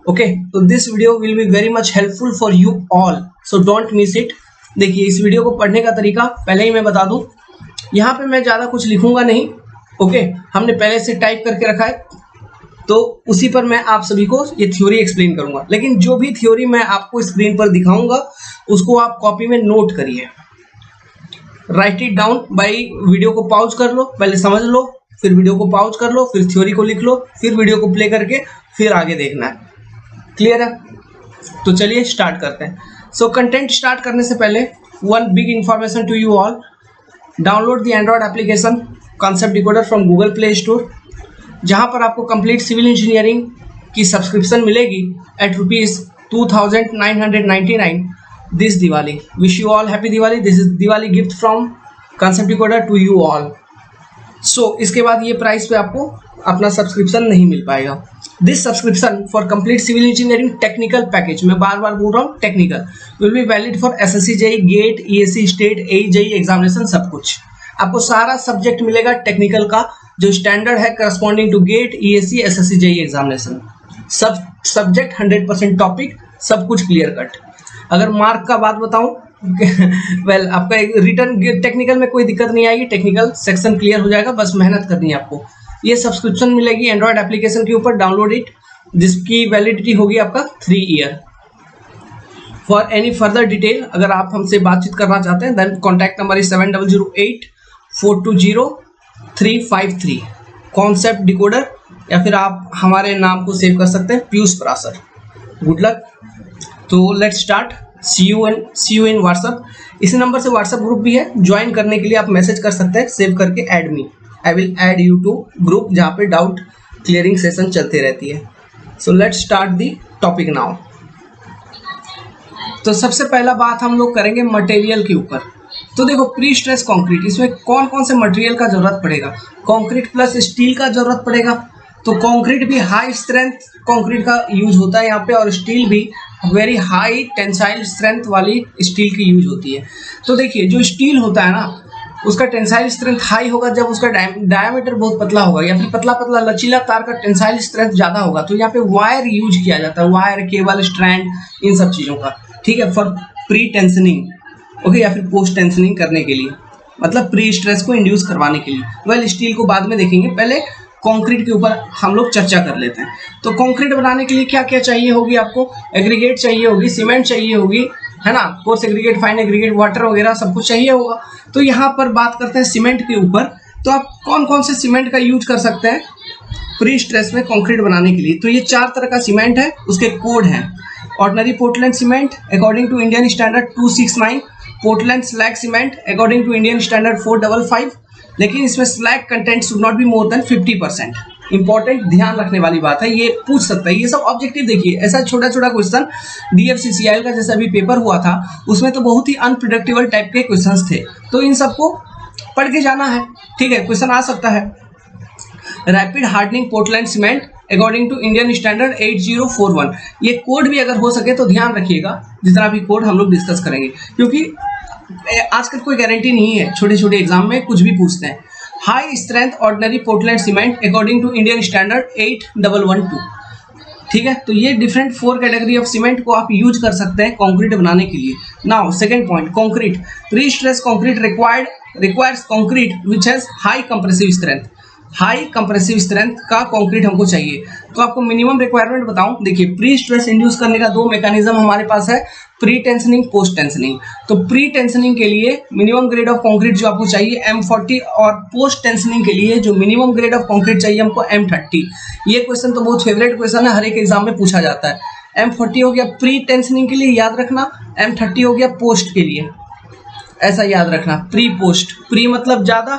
ओके। तो this video will be very much helpful for you all, so don't miss it. देखिए, इस वीडियो को पढ़ने का तरीका पहले ही मैं बता दूं, यहाँ पे मैं ज्यादा कुछ लिखूंगा नहीं, ओके, हमने पहले से टाइप करके रखा है, तो उसी पर मैं आप सभी को ये थ्योरी एक्सप्लेन करूंगा। लेकिन जो भी थ्योरी मैं आपको स्क्रीन पर दिखाऊंगा उसको आप कॉपी में नोट करिए, right it down by, video को पॉज कर लो, पहले समझ लो, फिर वीडियो को पॉज कर लो, फिर थ्योरी को लिख लो, फिर वीडियो को प्ले करके फिर आगे देखना है, क्लियर है। तो चलिए स्टार्ट करते हैं। सो कंटेंट स्टार्ट करने से पहले one big information to you all, download the android application concept decoder from Google Play Store, जहां पर आपको कंप्लीट सिविल इंजीनियरिंग की सब्सक्रिप्शन मिलेगी at ₹2999 this Diwali. Wish you all happy Diwali. This is Diwali gift from concept decoder to you all. So इसके बाद ये price पे आपको अपना सब्सक्रिप्शन नहीं मिल पाएगा। This subscription for complete civil engineering technical package, मैं बार बार बोल रहा हूँ technical, will be valid for SSC JE, GATE, ESC, state, JE examination, सब कुछ आपको सारा सब्जेक्ट मिलेगा टेक्निकल का जो स्टैंडर्ड है corresponding to GATE, ESC, SSC JE examination. सब सब्जेक्ट 100% टॉपिक, सब कुछ क्लियर कट। अगर मार्क का बात बताऊं वेल आपका एक रिटर्न टेक्निकल में कोई दिक्कत नहीं आएगी, टेक्निकल सेक्शन क्लियर हो जाएगा, बस मेहनत करनी है आपको। ये सब्सक्रिप्शन मिलेगी एंड्रॉयड एप्लीकेशन के ऊपर, डाउनलोड इट, जिसकी वैलिडिटी होगी आपका 3 year. For any further detail अगर आप हमसे बातचीत करना चाहते हैं then contact number is 7008-420-353, concept decoder, या फिर आप हमारे नाम को सेव कर सकते हैं, पीयूष परासर। Good luck. तो let's start. See you in WhatsApp. इसी नंबर से व्हाट्सएप ग्रुप भी है, ज्वाइन करने के लिए आप मैसेज कर सकते हैं, सेव करके add me, I will add you to group जहाँ पे डाउट क्लियरिंग सेशन चलते रहती है। So let's start the topic now. तो सबसे पहला बात हम लोग करेंगे मटेरियल के ऊपर। तो देखो प्री स्ट्रेस कंक्रीट, इसमें कौन कौन से मटेरियल का जरूरत पड़ेगा? कंक्रीट प्लस स्टील का जरूरत पड़ेगा। तो कंक्रीट भी हाई स्ट्रेंथ कंक्रीट का यूज होता है यहाँ पे, और स्टील भी वेरी हाई टेंसाइल स्ट्रेंथ वाली स्टील की यूज होती है। तो देखिए जो स्टील होता है ना, उसका टेंसाइल स्ट्रेंथ हाई होगा जब उसका डायमीटर बहुत पतला होगा, या फिर पतला पतला लचीला तार का टेंसाइल स्ट्रेंथ ज्यादा होगा। तो यहाँ पे वायर यूज किया जाता है, वायर, केबल, स्ट्रैंड, इन सब चीजों का, ठीक है, फॉर प्री टेंशनिंग, ओके, या फिर पोस्ट टेंशनिंग करने के लिए, मतलब प्री स्ट्रेस को इंड्यूस करवाने के लिए। वेल स्टील को बाद में देखेंगे, पहले कंक्रीट के ऊपर हम लोग चर्चा कर लेते हैं। तो कंक्रीट बनाने के लिए क्या क्या चाहिए होगी आपको? एग्रीगेट चाहिए होगी, सीमेंट चाहिए होगी, है ना, coarse aggregate, fine aggregate, water वगैरह सब कुछ चाहिए होगा। तो यहाँ पर बात करते हैं सीमेंट के ऊपर। तो आप कौन कौन से सीमेंट का यूज कर सकते हैं प्री स्ट्रेस में कंक्रीट बनाने के लिए? तो ये 4 तरह का सीमेंट है, उसके कोड हैं। Ordinary Portland cement according to Indian standard 269, Portland slag cement according to Indian standard 455, लेकिन इसमें slag content should not be more than 50%। Important ध्यान रखने वाली बात है, ये पूछ सकता है, ये सब ऑब्जेक्टिव देखिए, ऐसा छोटा छोटा क्वेश्चन DFCCIL का जैसा अभी पेपर हुआ था उसमें तो बहुत ही अनप्रिडिक्टेबल टाइप के क्वेश्चंस थे, तो इन सबको पढ़ के जाना है, ठीक है, क्वेश्चन आ सकता है। Rapid hardening Portland cement according to Indian standard 8041, ये कोड भी अगर हो सके तो ध्यान रखिएगा, जितना भी कोड हम लोग डिस्कस करेंगे, क्योंकि आजकल कोई गारंटी नहीं है, छोटे छोटे एग्जाम में कुछ भी पूछते हैं। High strength ordinary Portland cement according to Indian standard 8112, ठीक है। तो ये डिफरेंट 4 कैटेगरी ऑफ सीमेंट को आप यूज कर सकते हैं कंक्रीट बनाने के लिए। Now second point, concrete. Pre stress concrete requires concrete which has high compressive strength. High compressive strength का कंक्रीट हमको चाहिए। तो आपको मिनिमम रिक्वायरमेंट बताऊं, देखिए प्री स्ट्रेस इंड्यूस करने का 2 मैकेनिज्म हमारे पास है, प्री टेंशनिंग, पोस्ट टेंशनिंग। तो प्री टेंशनिंग के लिए मिनिमम ग्रेड ऑफ कंक्रीट जो आपको चाहिए M40, और पोस्ट टेंशनिंग के लिए जो मिनिमम ग्रेड ऑफ कंक्रीट चाहिए हमको M30। ये क्वेश्चन तो बहुत फेवरेट क्वेश्चन है, हर एक एग्जाम में पूछा जाता है। M40 हो गया प्री टेंशनिंग के लिए, याद रखना, M30 हो गया पोस्ट के लिए, ऐसा याद रखना, प्री पोस्ट, प्री मतलब ज्यादा,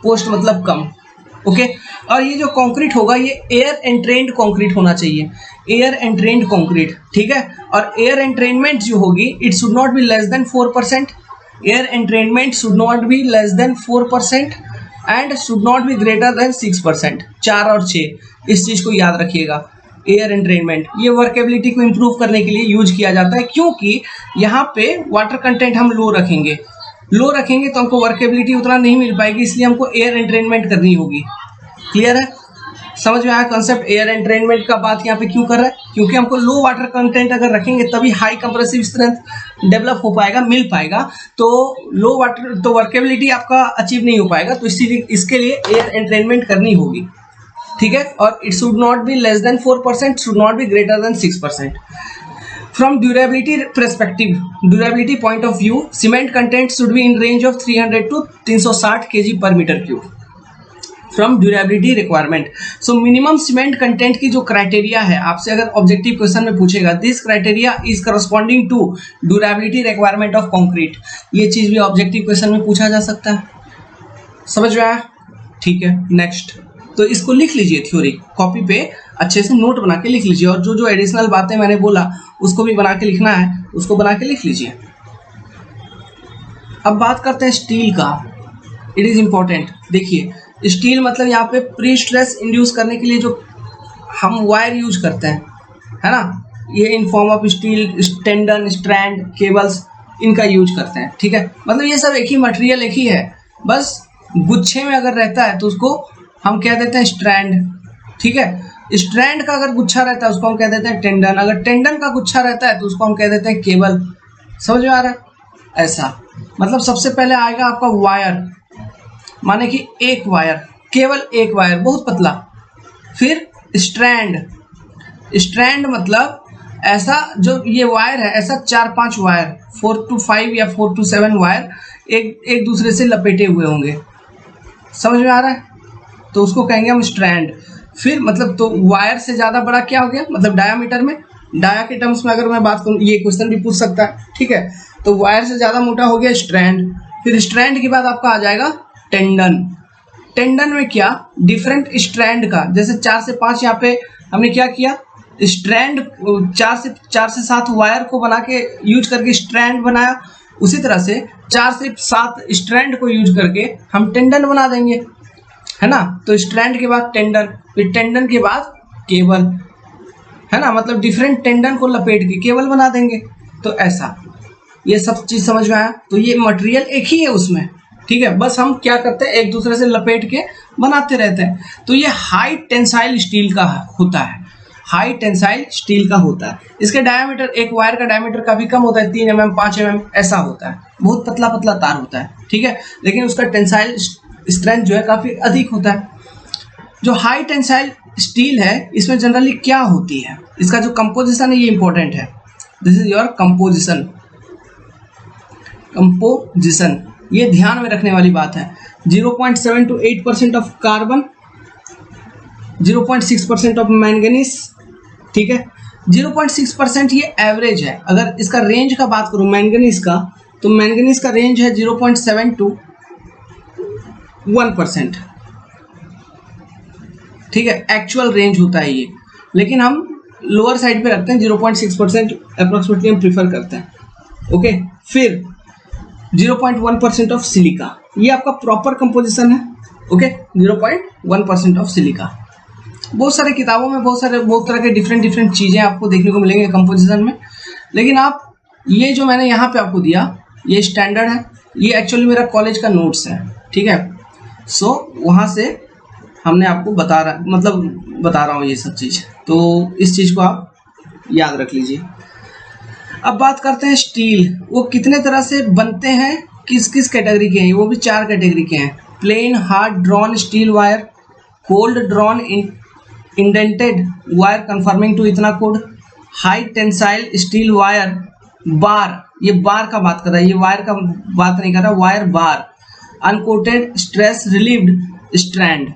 पोस्ट मतलब कम, ओके। और ये जो कंक्रीट होगा ये एयर एंट्रेन्ड कंक्रीट होना चाहिए, एयर एंट्रेन्ड कंक्रीट, ठीक है। और एयर एंट्रेनमेंट जो होगी it should not B less then 4%, air entrainment should not B less then 4% and should not B greater then 6%। 4 और 6 इस चीज को याद रखिएगा। एयर एंट्रेनमेंट ये वर्केबिलिटी को इंप्रूव करने के लिए यूज किया जाता है, क्योंकि यहाँ पे वाटर कंटेंट हम लो रखेंगे तो हमको वर्केबिलिटी उतना नहीं मिल पाएगी, इसलिए हमको एयर एंट्रेनमेंट करनी होगी। क्लियर है, समझ में आया कॉन्सेप्ट? एयर एंट्रेनमेंट का बात यहाँ पे क्यों कर रहा है, क्योंकि हमको लो वाटर कंटेंट अगर रखेंगे तभी हाई कंप्रेसिव स्ट्रेंथ डेवलप हो पाएगा, मिल पाएगा। तो लो वाटर तो वर्केबिलिटी आपका अचीव नहीं हो पाएगा, तो इसीलिए इसके लिए एयर एंट्रेनमेंट करनी होगी, ठीक है। और it should not B less then 4%, should not B greater then 6%। From durability perspective, durability point of view, cement content should be in range of 300 to 360 kg per meter cube. From durability requirement, so minimum cement content की जो criteria है, आपसे अगर objective question में पूछेगा, this criteria is corresponding to durability requirement of concrete, ये चीज भी ऑब्जेक्टिव क्वेश्चन में पूछा जा सकता है, समझ में आया? ठीक है, नेक्स्ट। तो इसको लिख लीजिए, थ्योरी कॉपी पे अच्छे से नोट बना के लिख लीजिए, और जो जो एडिशनल बातें मैंने बोला उसको भी बना के लिखना है, उसको बना के लिख लीजिए। अब बात करते हैं स्टील का। It is important. देखिए स्टील मतलब यहाँ पे प्री स्ट्रेस इंड्यूस करने के लिए जो हम वायर यूज करते हैं, है ना, ये इन form of steel, tendon, strand, cables, इनका यूज करते हैं। ठीक है, मतलब ये सब एक ही मटेरियल, एक ही है, बस गुच्छे में अगर रहता है तो उसको हम कह देते हैं स्ट्रैंड। ठीक है, स्ट्रैंड का अगर गुच्छा रहता है उसको हम कह देते हैं टेंडन, अगर टेंडन का गुच्छा रहता है तो उसको हम कह देते हैं केबल। समझ में आ रहा है? ऐसा मतलब सबसे पहले आएगा आपका वायर, माने कि एक वायर, केवल एक वायर, बहुत पतला। फिर स्ट्रैंड, स्ट्रैंड मतलब ऐसा जो ये वायर है, ऐसा 4-5 वायर, 4 to 5 या 4 to 7 वायर एक दूसरे से लपेटे हुए होंगे। समझ में आ रहा है? तो उसको कहेंगे हम स्ट्रैंड। फिर मतलब तो वायर से ज़्यादा बड़ा क्या हो गया, मतलब डायामीटर में, डाया के टर्म्स में अगर मैं बात करूँ, ये क्वेश्चन भी पूछ सकता है। ठीक है, तो वायर से ज़्यादा मोटा हो गया स्ट्रैंड। फिर स्ट्रैंड के बाद आपका आ जाएगा टेंडन। टेंडन में क्या, डिफरेंट स्ट्रैंड का, जैसे 4 से 5 यहाँ पे हमने क्या किया, स्ट्रैंड 4 से 7 वायर को बना के यूज करके स्ट्रैंड बनाया, उसी तरह से 4 से 7 स्ट्रैंड को यूज करके हम टेंडन बना देंगे, है ना। तो स्ट्रैंड के बाद टेंडन, फिर टेंडन के बाद केबल, है ना, मतलब डिफरेंट टेंडन को लपेट के केबल बना देंगे। तो ऐसा ये सब चीज समझ में आया। तो ये मटेरियल एक ही है उसमें, ठीक है, बस हम क्या करते हैं, एक दूसरे से लपेट के बनाते रहते हैं। तो ये हाई टेंसाइल स्टील का होता है, हाई टेंसाइल स्टील का होता है। इसके डायमीटर, एक वायर का डायमीटर काफी कम होता है, 3 mm 5 mm ऐसा होता है, बहुत पतला पतला तार होता है। ठीक है, लेकिन उसका टेंसाइल स्ट्रेंथ जो है काफी अधिक होता है। जो हाई टेंसाइल स्टील है इसमें जनरली क्या होती है, इसका जो कंपोजिशन है ये इंपॉर्टेंट है। This is your composition, composition ये ध्यान में रखने वाली बात है। 0.7 to 8% of carbon, 0.6% of manganese. ठीक है, 0.6% ये एवरेज है। अगर इसका रेंज का बात करूं मैंगनीज का, तो मैंगनीज का रेंज है 0.7 to 1%। ठीक है, एक्चुअल रेंज होता है ये, लेकिन हम लोअर साइड पे रखते हैं, 0.6% अप्रोक्सीमेटली हम प्रीफर करते हैं। ओके, फिर 0.1% ऑफ सिलिका, ये आपका प्रॉपर कंपोजिशन है। Okay, 0.1% of silica. बहुत सारे किताबों में बहुत तरह के डिफरेंट चीजें आपको देखने को मिलेंगे कंपोजिशन में, लेकिन आप ये जो मैंने यहाँ पे आपको दिया ये स्टैंडर्ड है, ये एक्चुअली मेरा कॉलेज का नोट्स है। ठीक है, सो वहाँ से हमने आपको बता रहा हूँ ये सब चीज, तो इस चीज को आप याद रख लीजिए। अब बात करते हैं स्टील, वो कितने तरह से बनते हैं, किस किस कैटेगरी के हैं, वो भी 4 कैटेगरी के हैं। Plain hard drawn steel wire, cold drawn indented wire conforming to इतना code, high tensile steel wire bar, ये बार का बात कर रहा है, ये वायर का बात नहीं कर रहा, वायर बार, अनकोटेड स्ट्रेस रिलीव्ड स्ट्रैंड।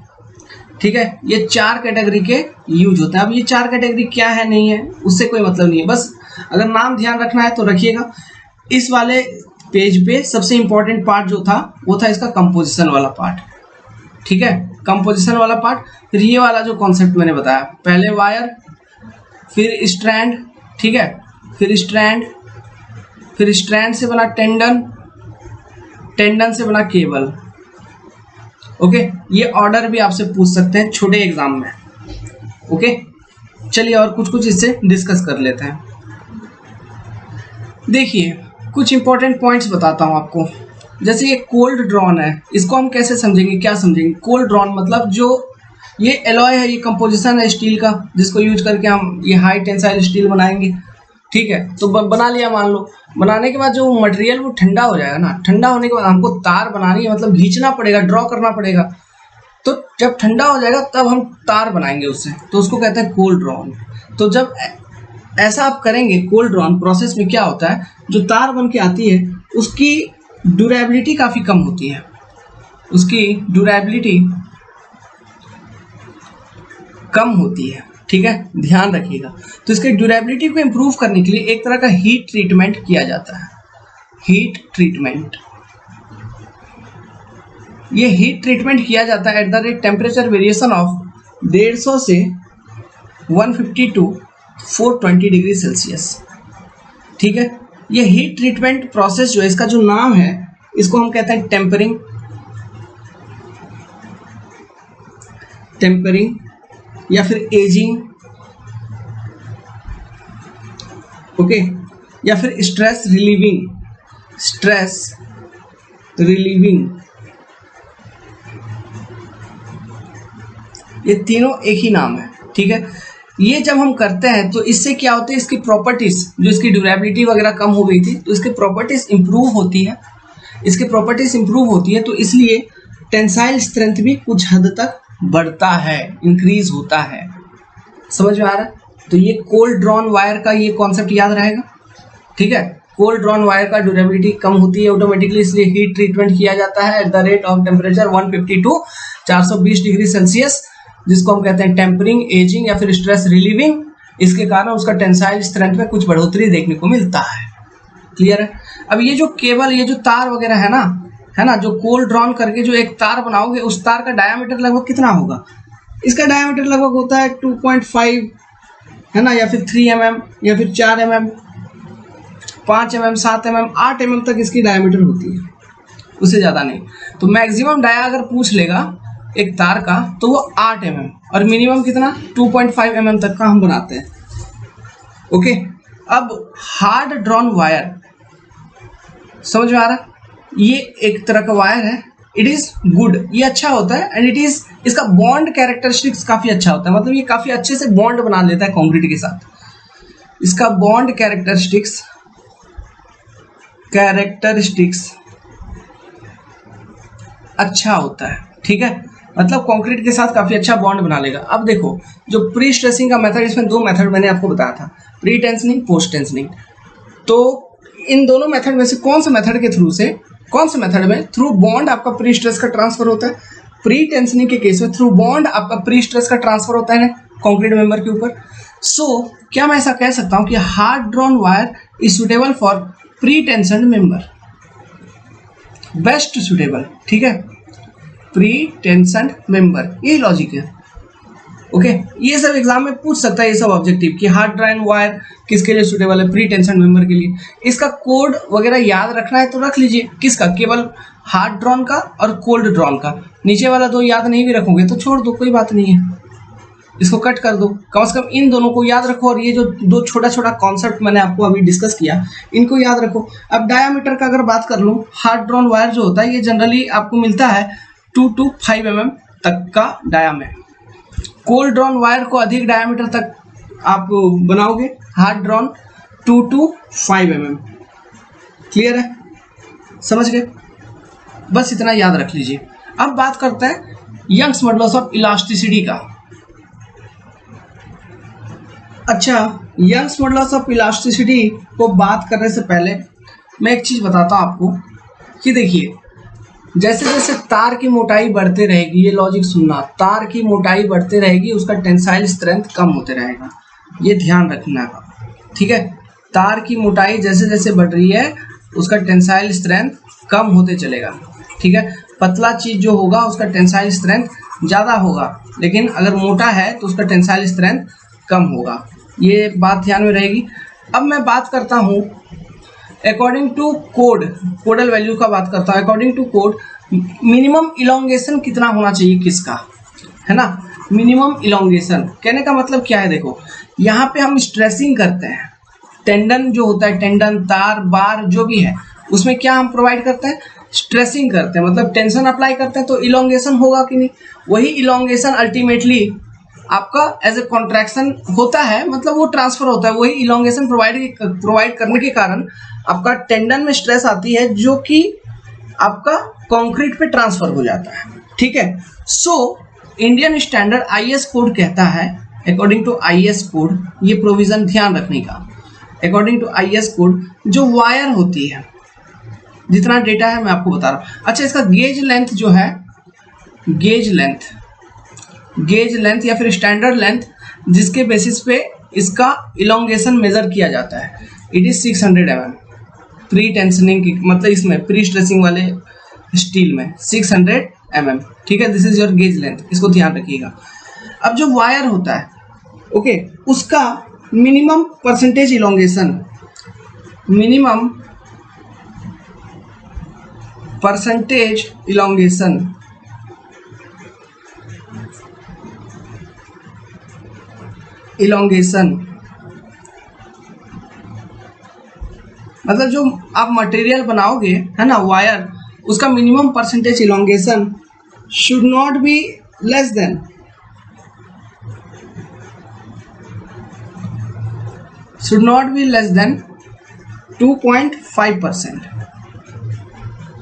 ठीक है, ये 4 कैटेगरी के यूज होते हैं। अब ये 4 कैटेगरी क्या है नहीं है उससे कोई मतलब नहीं है, बस अगर नाम ध्यान रखना है तो रखिएगा। इस वाले पेज पे सबसे इंपॉर्टेंट पार्ट जो था वो था इसका कंपोजिशन वाला पार्ट। ठीक है, कंपोजिशन वाला पार्ट। फिर ये वाला जो कॉन्सेप्ट मैंने बताया, पहले वायर, फिर स्ट्रैंड, ठीक है, फिर स्ट्रैंड, फिर स्ट्रैंड से बना टेंडन, टेंडन से बना केबल। ओके, ये ऑर्डर भी आपसे पूछ सकते हैं छोटे एग्जाम में। ओके, चलिए और कुछ इससे डिस्कस कर लेते हैं। देखिए कुछ इंपॉर्टेंट पॉइंट्स बताता हूं आपको। जैसे ये कोल्ड ड्रॉन है, इसको हम कैसे समझेंगे, क्या समझेंगे। कोल्ड ड्रॉन मतलब जो ये एलॉय है, ये कंपोजिशन है स्टील का, जिसको यूज करके हम ये हाई टेंसाइल स्टील बनाएंगे। ठीक है, तो बना लिया, मान लो बनाने के बाद जो मटेरियल वो ठंडा हो जाएगा ना, ठंडा होने के बाद हमको तार बनानी है, मतलब खींचना पड़ेगा, ड्रॉ करना पड़ेगा। तो जब ठंडा हो जाएगा तब हम तार बनाएंगे उससे, तो उसको कहते हैं कोल्ड ड्रॉन। तो जब ऐसा आप करेंगे कोल्ड ड्रॉन प्रोसेस में क्या होता है, जो तार बन के आती है उसकी ड्यूरेबिलिटी काफी कम होती है, उसकी ड्यूरेबिलिटी कम होती है। ठीक है, ध्यान रखिएगा। तो इसके ड्यूरेबिलिटी को इंप्रूव करने के लिए एक तरह का हीट ट्रीटमेंट किया जाता है, हीट ट्रीटमेंट। ये हीट ट्रीटमेंट किया जाता है at the rate temperature variation of 150 से 150 टू 420 डिग्री सेल्सियस। ठीक है, ये हीट ट्रीटमेंट प्रोसेस जो है, इसका जो नाम है इसको हम कहते हैं टेम्परिंग। टेम्परिंग या फिर एजिंग, ओके, या फिर स्ट्रेस रिलीविंग, ये तीनों एक ही नाम है, ठीक है। ये जब हम करते हैं तो इससे क्या होता है, इसकी प्रॉपर्टीज, जो इसकी ड्यूरेबिलिटी वगैरह कम हो गई थी तो इसकी प्रॉपर्टीज इंप्रूव होती है, तो इसलिए टेंसाइल स्ट्रेंथ भी कुछ हद तक बढ़ता है, इंक्रीज होता है। समझ में आ रहा है? तो ये कोल्ड ड्रॉन वायर का ये कॉन्सेप्ट याद रहेगा, ठीक है। कोल्ड ड्रॉन वायर का ड्यूरेबिलिटी कम होती है ऑटोमेटिकली, इसलिए हीट ट्रीटमेंट किया जाता है at the rate of temperature 150 to 420 degree Celsius, जिसको हम कहते हैं टेम्परिंग, एजिंग या फिर स्ट्रेस रिलीविंग। इसके कारण उसका टेंसाइल स्ट्रेंथ में कुछ बढ़ोतरी देखने को मिलता है। क्लियर है? अब ये जो केबल, ये जो तार वगैरह है ना, जो कोल्ड ड्रॉन करके जो एक तार बनाओगे, उस तार का डायमीटर लगभग कितना होगा? इसका डायमीटर लगभग होता है 2.5, है ना, या फिर 3 mm या फिर 4 mm, 5 mm, 7 mm, 8 mm तक इसकी डायमीटर होती है, उससे ज़्यादा नहीं। तो मैक्सिमम डाया अगर पूछ लेगा एक तार का तो वो 8 mm, और मिनिमम कितना 2.5 mm तक का हम बनाते हैं, ओके। अब हार्ड ड्रॉन वायर, समझ में आ रहा है? ये एक तरह का वायर है, इट इज गुड, ये अच्छा होता है, एंड इसका बॉन्ड कैरेक्टरिस्टिक्स काफी अच्छा होता है, मतलब ये काफी अच्छे से बॉन्ड बना लेता है कंक्रीट के साथ। इसका बॉन्ड कैरेक्टरिस्टिक्स अच्छा होता है, ठीक है, मतलब कंक्रीट के साथ काफी अच्छा बॉन्ड बना लेगा। अब देखो, जो प्री स्ट्रेसिंग का मेथड, इसमें 2 मेथड मैंने आपको बताया था, प्री टेंशनिंग, पोस्ट टेंशनिंग। तो इन दोनों मेथड में से कौन से मेथड में थ्रू बॉन्ड आपका प्री स्ट्रेस का ट्रांसफर होता है? प्री टेंशनिंग के केस में थ्रू बॉन्ड आपका प्री स्ट्रेस का ट्रांसफर होता है कंक्रीट मेंबर के ऊपर। सो क्या मैं ऐसा कह सकता हूं कि hard drawn wire is suitable for pre tension member, best suitable, ठीक है, प्री टेंशन मेंबर, यही लॉजिक है, ओके। ये सब एग्जाम में पूछ सकता है, ये सब ऑब्जेक्टिव कि हार्ड ड्रॉन वायर किसके लिए सुटेबल है, प्री टेंशन मेंबर के लिए। इसका कोड वगैरह याद रखना है तो रख लीजिए, किसका, केवल हार्ड ड्रॉन का और कोल्ड ड्रॉन का। नीचे वाला 2 याद नहीं भी रखोगे तो छोड़ दो, कोई बात नहीं है, इसको कट कर दो, कम से कम इन दोनों को याद रखो। और ये जो 2 छोटा कॉन्सेप्ट मैंने आपको अभी डिस्कस किया, इनको याद रखो। अब डायामीटर का अगर बात कर लूँ, हार्ड ड्रॉन वायर जो होता है ये जनरली आपको मिलता है 2 to 5 mm तक का डाया में। कोल्ड ड्रॉन वायर को अधिक डायमीटर तक आप बनाओगे, hard drawn 2 to 5 mm। Clear है? समझ गए? बस इतना याद रख लीजिए। अब बात करते हैं यंग्स मॉडुलस ऑफ इलास्टिसिटी का। अच्छा, यंग्स मॉडुलस ऑफ इलास्टिसिटी को बात करने से पहले मैं एक चीज बताता हूं आपको कि देखिए, जैसे जैसे तार की मोटाई बढ़ते रहेगी, ये लॉजिक सुनना, तार की मोटाई बढ़ते रहेगी उसका टेंसाइल स्ट्रेंथ कम होते रहेगा, ये ध्यान रखना का, ठीक है। तार की मोटाई जैसे जैसे बढ़ रही है उसका टेंसाइल स्ट्रेंथ कम होते चलेगा, ठीक है। पतला चीज जो होगा उसका टेंसाइल स्ट्रेंथ ज्यादा होगा, लेकिन अगर मोटा है तो उसका टेंसाइल स्ट्रेंथ कम होगा, ये बात ध्यान में रहेगी। अब मैं बात करता हूँ according to code, codal value का बात करता हूँ। According to code minimum elongation कितना होना चाहिए किसका, है ना, मिनिमम इलोंगेशन। कहने का मतलब क्या है, देखो यहाँ पे हम स्ट्रेसिंग करते हैं, टेंडन जो होता है, टेंडन, तार, बार जो भी है, उसमें क्या हम प्रोवाइड करते हैं, स्ट्रेसिंग करते हैं, मतलब टेंशन अप्लाई करते हैं, तो इलोंगेशन होगा कि नहीं। वही इलोंगेशन अल्टीमेटली आपका एज ए कॉन्ट्रैक्शन होता है, मतलब वो ट्रांसफर होता है। वही इलोंगेशन प्रोवाइड करने के कारण आपका टेंडन में स्ट्रेस आती है जो कि आपका कंक्रीट पे ट्रांसफर हो जाता है, ठीक है। So Indian standard IS code कहता है, अकॉर्डिंग टू आईएस कोड, ये प्रोविजन ध्यान रखने का, अकॉर्डिंग टू आईएस कोड जो वायर होती है, जितना डेटा है मैं आपको बता रहा हूँ। अच्छा, इसका गेज लेंथ जो है, गेज लेंथ या फिर स्टैंडर्ड लेंथ जिसके बेसिस पे इसका इलोंगेशन मेजर किया जाता है, it is 600 mm। Pre tensioning की मतलब इसमें प्री स्ट्रेसिंग वाले स्टील में 600 mm, ठीक है, this is your gauge length, इसको ध्यान रखिएगा। अब जो वायर होता है, ओके, उसका minimum percentage elongation, minimum percentage elongation elongation, मतलब जो आप मटेरियल बनाओगे है ना वायर, उसका minimum percentage elongation should not B less then 2.5%।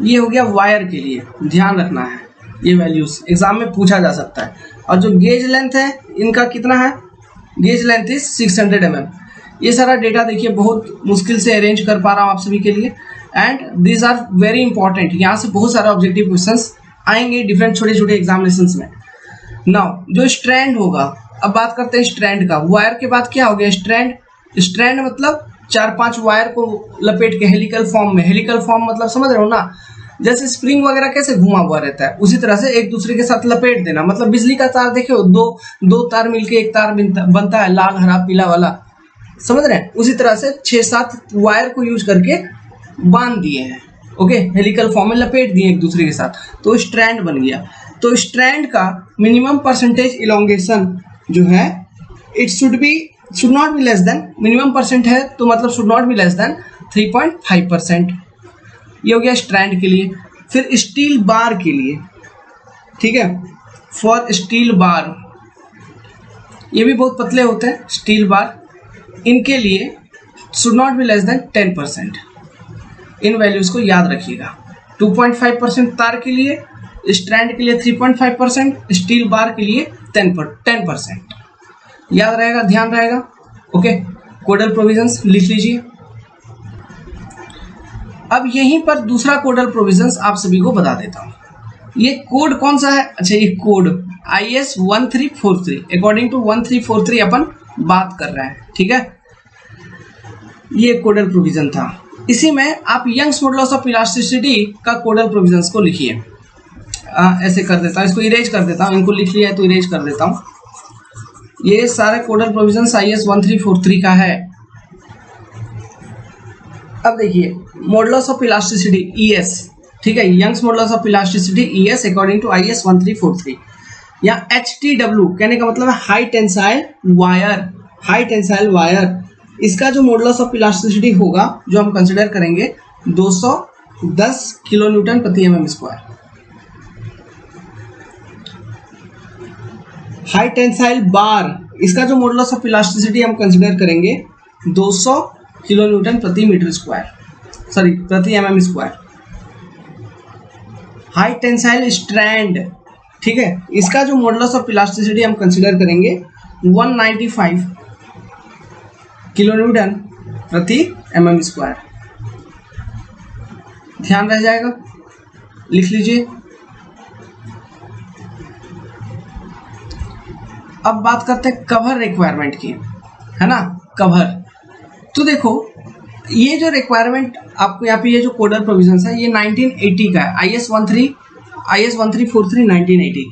ये हो गया वायर के लिए, ध्यान रखना है ये वैल्यूज एग्जाम में पूछा जा सकता है। और जो गेज लेंथ है इनका कितना है, गेज लेंथ इज 600 mm। ये सारा डेटा देखिए बहुत मुश्किल से अरेंज कर पा रहा हूँ आप सभी के लिए, and these are very important. यहाँ से बहुत सारे ऑब्जेक्टिव क्वेश्चंस आएंगे डिफरेंट छोटे छोटे एग्जामिनेशंस में। नाउ जो स्ट्रैंड होगा, अब बात करते हैं स्ट्रैंड का। वायर के बाद क्या हो गया स्ट्रैंड। स्ट्रैंड मतलब 4-5 वायर को लपेट के हेलिकल फॉर्म में, हेलिकल फॉर्म मतलब समझ रहे हो ना, जैसे स्प्रिंग वगैरह कैसे घुमा हुआ रहता है उसी तरह से एक दूसरे के साथ लपेट देना। मतलब बिजली का तार देखे हो, दो तार मिलके एक तार बनता है, लाल हरा पीला वाला, समझ रहे हैं। उसी तरह से 6-7 वायर को यूज करके बांध दिए हैं, ओके, हेलिकल फॉर्म में लपेट दिए एक दूसरे के साथ, तो स्ट्रैंड बन गया। तो स्ट्रैंड का मिनिमम परसेंटेज इलोंगेशन जो है it should not B less then, minimum percent है तो मतलब should not B less then 3.5%। ये हो गया स्ट्रैंड के लिए। फिर स्टील बार के लिए, ठीक है, फॉर स्टील बार, ये भी बहुत पतले होते हैं स्टील बार, इनके लिए should not B less then 10%। In values को याद रखिएगा। 2.5% तार के लिए, स्ट्रैंड के लिए 3.5%, स्टील बार के लिए 10%। याद रहेगा, ध्यान रहेगा, ओके। कोडल प्रोविजंस लिख लीजिए। अब यहीं पर दूसरा कोडल प्रोविजंस आप सभी को बता देता हूं। ये कोड कौन सा है, अच्छा ये कोड IS 1343, अकॉर्डिंग टू 1343 अपन बात कर रहे हैं, ठीक है। ये कोडल प्रोविजन था। इसी में आप यंग्स मॉडुलस ऑफ इलास्टिसिटी का कोडल प्रोविजंस को लिखिए। ऐसे कर देता हूँ, इसको इरेज कर देता हूँ, इनको लिख लिया है तो इरेज कर देता हूँ। ये सारे कोडल प्रोविजंस IS 1343 का है। अब देखिए मॉडुलस ऑफ इलास्टिसिटी ES, ठीक है, Young's modulus of elasticity ES according to IS 1343, या HTW कहने का मतलब है high tensile wire. High tensile wire, इसका जो मॉडुलस ऑफ इलास्टिसिटी होगा जो हम कंसिडर करेंगे 210 किलो न्यूटन प्रति mm²। हाई टेंसाइल बार, इसका जो मॉडुलस ऑफ इलास्टिसिटी हम कंसिडर करेंगे 200 किलो न्यूटन प्रति m², सॉरी प्रति mm²। हाई टेंसाइल स्ट्रैंड, ठीक है, इसका जो मॉडुलस ऑफ इलास्टिसिटी हम कंसिडर करेंगे 195 किलो न्यूटन प्रति mm²। ध्यान रह जाएगा, लिख लीजिए। अब बात करते हैं कवर रिक्वायरमेंट की, है ना, कवर। तो देखो ये जो रिक्वायरमेंट आपको यहाँ पे ये जो कोडल प्रोविजंस है ये 1980 का है, IS 1343 1980।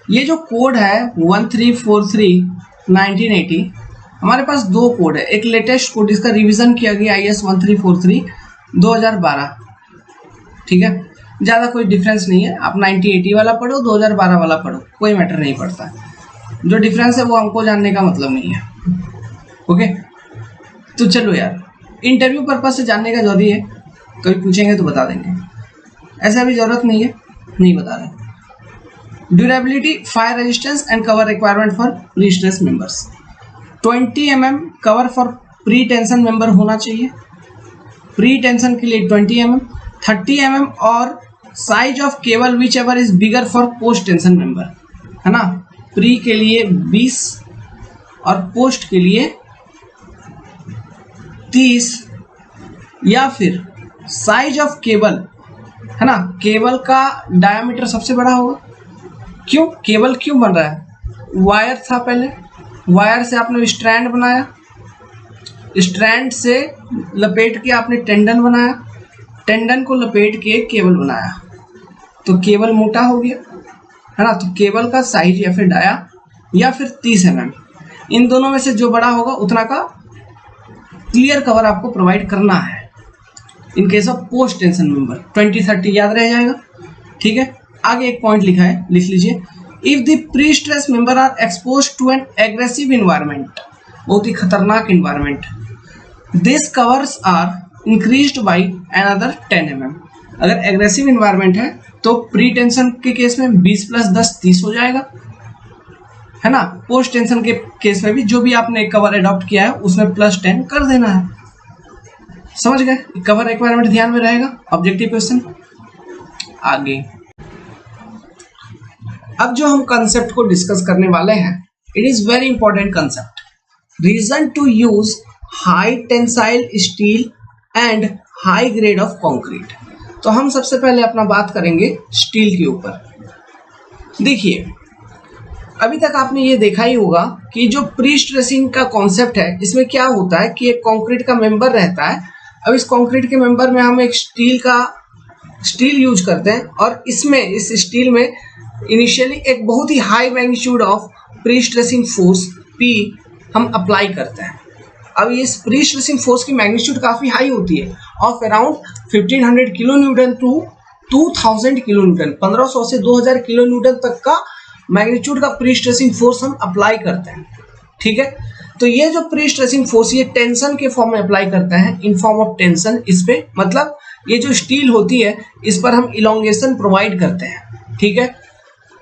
ये जो कोड है 1343 1980, हमारे पास दो कोड है। एक लेटेस्ट कोड, इसका रिवीजन किया गया IS 1343 2012, ठीक है, ज़्यादा कोई डिफरेंस नहीं है। आप 1980 वाला पढ़ो 2012 वाला पढ़ो, कोई मैटर नहीं पड़ता। जो डिफरेंस है वो हमको जानने का मतलब नहीं है, ओके। तो चलो यार, इंटरव्यू पर्पज से जानने का जरूरी है, कभी पूछेंगे तो बता देंगे, ऐसा भी जरूरत नहीं है, नहीं बता रहे। Durability, fire resistance and cover requirement for pre-stress members. 20 mm cover for pre tension member होना चाहिए, प्री टेंशन के लिए 20 mm, 30 mm और size of cable which ever is bigger for post tension member, है ना। प्री के लिए 20 और पोस्ट के लिए 30, या फिर साइज ऑफ केबल, है ना, केबल का डायमीटर सबसे बड़ा होगा। क्यों, केबल क्यों बन रहा है, वायर था पहले, वायर से आपने स्ट्रैंड बनाया, स्ट्रैंड से लपेट के आपने टेंडन बनाया, टेंडन को लपेट के केबल बनाया, तो केबल मोटा हो गया, है ना। तो केबल का साइज या फिर डाया या फिर 30 mm, इन दोनों में से जो बड़ा होगा उतना का क्लियर कवर आपको प्रोवाइड करना है इन case of post tension member. 20-30 याद रह जाएगा, ठीक है। आगे एक पॉइंट लिखा है, लिख लीजिए। If the pre stress member are expose to an aggressive environment, बहुत ही खतरनाक environment. This covers are increased by another 10 mm। अगर एग्रेसिव इन्वायरमेंट है तो प्री टेंशन के केस में 20 + 10 30 हो जाएगा, है ना। पोस्ट टेंशन के केस में भी जो भी आपने कवर अडॉप्ट किया है उसमें +10 कर देना है। समझ गए, कवर रिक्वायरमेंट ध्यान में रहेगा। ऑब्जेक्टिव क्वेश्चन आगे। अब जो हम कंसेप्ट को डिस्कस करने वाले हैं, it is very important concept. Reason to use high tensile steel and high grade of concrete. तो हम सबसे पहले अपना बात करेंगे स्टील के ऊपर। देखिए, अभी तक आपने ये देखा ही होगा कि जो प्री स्ट्रेसिंग का कॉन्सेप्ट है, इसमें क्या होता है कि एक कंक्रीट का मेंबर रहता है। अब इस कंक्रीट के मेंबर में हम एक स्टील यूज करते हैं और इसमें इस स्टील में इनिशियली एक बहुत ही high magnitude of pre stressing force P हम अप्लाई करते हैं। अब इस प्री स्ट्रेसिंग फोर्स की मैग्नीट्यूड काफी हाई होती है, of around 1500 kilo newton to 2000 kilo newton. 1500 से 2000 किलो न्यूटन तक का मैग्नीट्यूड का प्री स्ट्रेसिंग फोर्स हम अप्लाई करते हैं। ठीक है, तो ये जो प्री स्ट्रेसिंग फोर्स ये टेंशन के फॉर्म में अप्लाई करते हैं, इन फॉर्म ऑफ टेंशन। इस पे मतलब ये जो स्टील होती है इस पर हम इलोंगेशन प्रोवाइड करते हैं। ठीक है,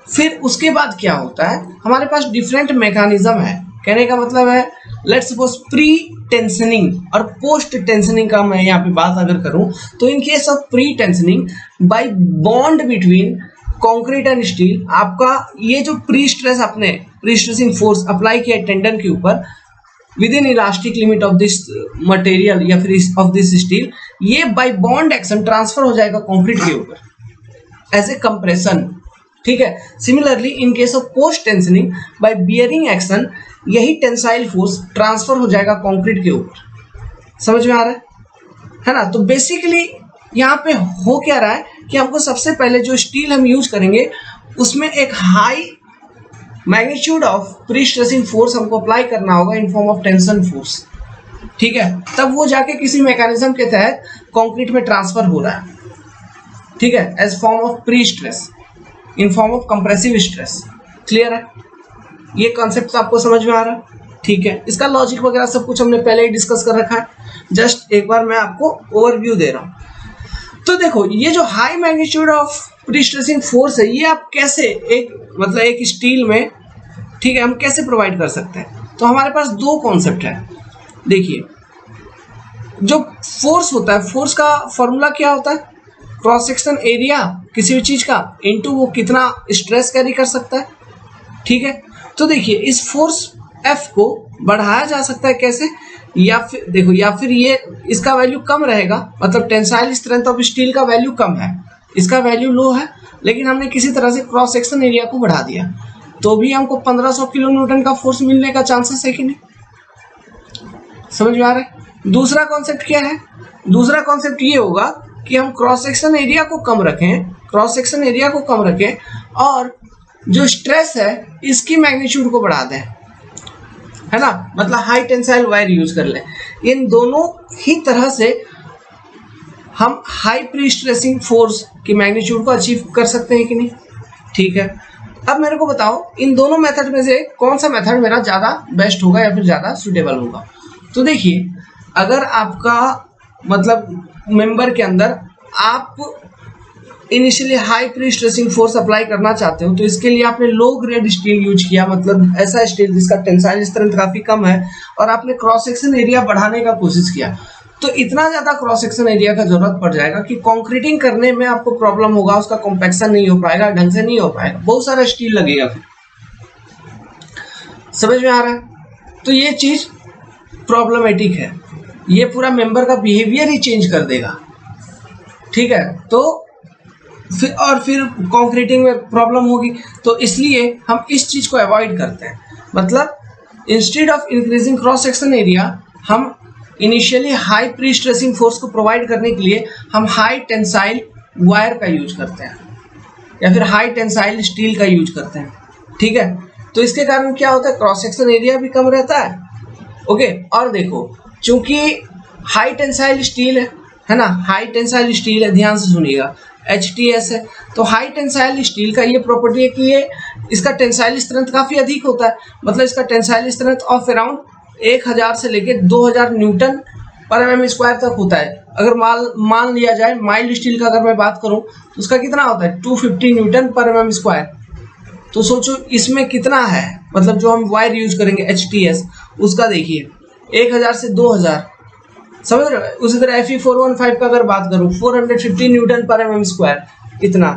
फिर उसके बाद क्या होता है, हमारे पास डिफरेंट मैकेनिज्म है। कहने का मतलब है, लेट्स सपोज प्री टेंशनिंग और पोस्ट टेंशनिंग का मैं यहाँ पे बात अगर करूं, तो इन case of pre tensioning bye bond between concrete and steel, आपका ये जो प्री स्ट्रेस आपने प्री स्ट्रेसिंग फोर्स अप्लाई किया टेंडन के ऊपर with in elastic limit of this material या फिर ऑफ दिस स्टील, ये बाय बॉन्ड एक्शन ट्रांसफर हो जाएगा कंक्रीट के ऊपर एज ए कंप्रेशन। ठीक है, similarly in case of post tensioning by bearing action, यही टेंसाइल फोर्स ट्रांसफर हो जाएगा कंक्रीट के ऊपर। समझ में आ रहा है ना। तो बेसिकली यहाँ पे हो क्या रहा है कि हमको सबसे पहले जो स्टील हम यूज करेंगे उसमें एक high magnitude of pre stressing force हमको अप्लाई करना होगा इन फॉर्म ऑफ टेंशन फोर्स। ठीक है, तब वो जाके किसी मैकेनिज्म के तहत कंक्रीट में ट्रांसफर हो रहा है। ठीक है, as form of pre stress in form of compressive stress. Clear है, ये कॉन्सेप्ट आपको समझ में आ रहा है। ठीक है, इसका लॉजिक वगैरह सब कुछ हमने पहले ही डिस्कस कर रखा है, जस्ट एक बार मैं आपको ओवरव्यू दे रहा हूँ। तो देखो, ये जो high magnitude of pre stressing force है, ये आप कैसे एक स्टील में, ठीक है, हम कैसे प्रोवाइड कर सकते हैं। तो हमारे पास दो कॉन्सेप्ट है। देखिए, जो फोर्स होता है, फोर्स का फॉर्मूला क्या होता है, क्रॉस सेक्शन एरिया किसी भी चीज का इनटू वो कितना स्ट्रेस कैरी कर सकता है। ठीक है, तो देखिए, इस फोर्स F को बढ़ाया जा सकता है कैसे, या फिर देखो, या फिर ये इसका वैल्यू कम रहेगा, मतलब टेंसाइल स्ट्रेंथ ऑफ स्टील का वैल्यू कम है, इसका वैल्यू लो है, लेकिन हमने किसी तरह से क्रॉस सेक्शन एरिया को बढ़ा दिया, तो भी हमको 1500 किलो न्यूटन का फोर्स मिलने का चांसेस है कि नहीं। समझ में आ रहा है। दूसरा कॉन्सेप्ट क्या है, दूसरा कॉन्सेप्ट ये होगा कि हम क्रॉस सेक्शन एरिया को कम रखें, क्रॉस सेक्शन एरिया को कम रखें और जो स्ट्रेस है इसकी मैग्नीट्यूड को बढ़ा दें, है ना, मतलब हाई टेंसाइल वायर यूज कर लें। इन दोनों ही तरह से हम हाई प्री स्ट्रेसिंग फोर्स की मैग्नीट्यूड को अचीव कर सकते हैं कि नहीं। ठीक है, अब मेरे को बताओ, इन दोनों मेथड में से कौन सा मेथड मेरा ज़्यादा बेस्ट होगा या फिर ज़्यादा सुटेबल होगा। तो देखिए, अगर आपका मतलब मेंबर के अंदर आप initially high pre stressing force apply करना चाहते हो, तो इसके लिए आपने लो ग्रेड स्टील यूज किया, मतलब ऐसा स्टील जिसका टेंसाइल स्ट्रेंथ काफी कम है, और आपने क्रॉस सेक्शन एरिया बढ़ाने का कोशिश किया, तो इतना ज्यादा क्रॉस सेक्शन एरिया का जरूरत पड़ जाएगा कि कंक्रीटिंग करने में आपको प्रॉब्लम होगा, उसका कॉम्पैक्शन नहीं हो पाएगा, ढंग से नहीं हो पाएगा, बहुत सारा स्टील लगेगा फिर। समझ में आ रहा है। तो ये चीज प्रॉब्लमेटिक है, ये पूरा मेंबर का बिहेवियर ही चेंज कर देगा। ठीक है, तो फिर कंक्रीटिंग में प्रॉब्लम होगी, तो इसलिए हम इस चीज को अवॉइड करते हैं। मतलब instead of increasing cross section area, हम initially high pre stressing force को प्रोवाइड करने के लिए हम हाई टेंसाइल वायर का यूज करते हैं या फिर हाई टेंसाइल स्टील का यूज करते हैं। ठीक है, तो इसके कारण क्या होता है, क्रॉस सेक्शन एरिया भी कम रहता है। ओके, और देखो, चूंकि हाई टेंसाइल स्टील है ना, हाई टेंसाइल स्टील है, ध्यान से सुनिएगा, HTS है, तो हाई टेंसाइल स्टील का ये प्रॉपर्टी है कि ये इसका टेंसाइल स्ट्रेंथ काफी अधिक होता है, मतलब इसका टेंसाइल स्ट्रेंथ ऑफ अराउंड 1000 से लेके 2000 न्यूटन पर mm² तक होता है। अगर मान लिया जाए माइल्ड स्टील का अगर मैं बात करूं तो उसका कितना होता है 250 न्यूटन पर mm²। तो सोचो इसमें कितना है, मतलब जो हम वायर यूज करेंगे HTS उसका देखिए 1000 से 2000, समझ रहे हो। उसी तरह Fe415 का अगर बात करूं 450 न्यूटन पर mm², इतना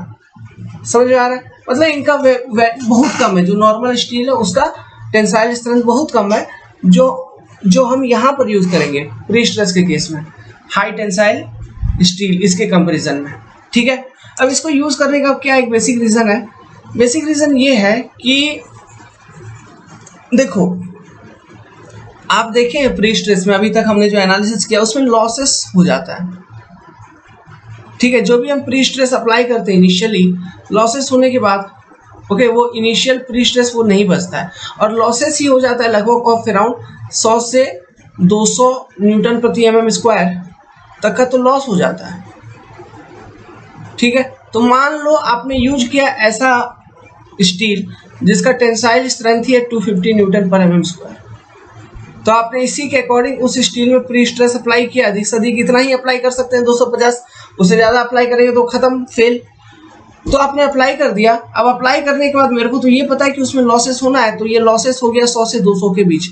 समझ में आ रहा है। मतलब इनका बहुत कम है, जो नॉर्मल स्टील है उसका टेंसाइल स्ट्रेंथ बहुत कम है, जो हम यहाँ पर यूज करेंगे प्री स्ट्रेस के केस में हाई टेंसाइल स्टील इसके कंपैरिजन में, ठीक है। अब इसको यूज करने का क्या एक बेसिक रीजन है। बेसिक रीजन ये है कि देखो आप देखें प्री स्ट्रेस में अभी तक हमने जो एनालिसिस किया उसमें लॉसेस हो जाता है, ठीक है। जो भी हम प्री स्ट्रेस अप्लाई करते हैं इनिशियली, लॉसेस होने के बाद ओके वो इनिशियल प्री स्ट्रेस वो नहीं बचता है और लॉसेस ही हो जाता है लगभग ऑफ अराउंड 100 से 200 न्यूटन प्रति mm² तक का तो लॉस हो जाता है, ठीक है। तो मान लो आपने यूज किया ऐसा स्टील जिसका टेंसाइल स्ट्रेंथ ही है 250 न्यूटन पर mm², तो आपने इसी के अकॉर्डिंग उस स्टील में प्री स्ट्रेस अप्लाई किया। अधिक से अधिक इतना ही अप्लाई कर सकते हैं 250, उससे ज्यादा अप्लाई करेंगे तो खत्म, फेल। तो आपने अप्लाई कर दिया। अब अप्लाई करने के बाद मेरे को तो ये पता है कि उसमें लॉसेस होना है, तो ये लॉसेस हो गया 100 से 200 के बीच।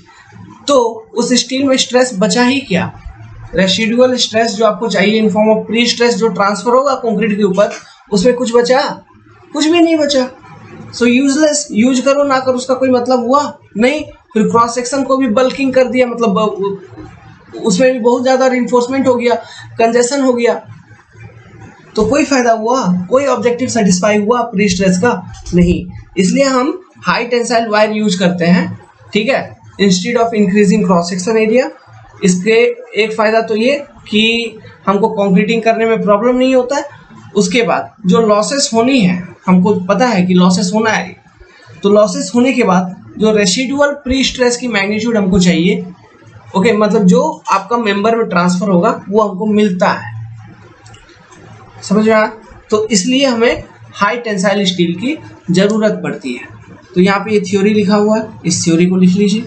तो उस स्टील में स्ट्रेस बचा ही क्या, रेसिडुअल स्ट्रेस जो आपको चाहिए इन फॉर्म ऑफ प्री स्ट्रेस जो ट्रांसफर होगा कंक्रीट के ऊपर, उसमें कुछ बचा, कुछ भी नहीं बचा। सो यूजलेस, यूज करो ना करो उसका कोई मतलब हुआ नहीं। फिर क्रॉस सेक्शन को भी बल्किंग कर दिया, मतलब उसमें भी बहुत ज्यादा रिइंफोर्समेंट हो गया, कंजेशन हो गया, तो कोई फायदा हुआ, कोई ऑब्जेक्टिव सेटिस्फाई हुआ प्री स्ट्रेस का नहीं। इसलिए हम हाई टेंसाइल वायर यूज करते हैं, ठीक है, instead of increasing cross section area. इसके एक फायदा तो ये कि हमको कंक्रीटिंग करने में प्रॉब्लम नहीं होता है। उसके बाद जो लॉसेस होनी है, हमको पता है कि लॉसेस होना है, तो लॉसेस होने के बाद जो रेसिडुअल प्री स्ट्रेस की मैग्नीट्यूड हमको चाहिए, ओके, मतलब जो आपका मेंबर में ट्रांसफर होगा वो हमको मिलता है, समझ में आया। तो इसलिए हमें हाई टेंसाइल स्टील की जरूरत पड़ती है। तो यहाँ पे ये थ्योरी लिखा हुआ है, इस थ्योरी को लिख लीजिए।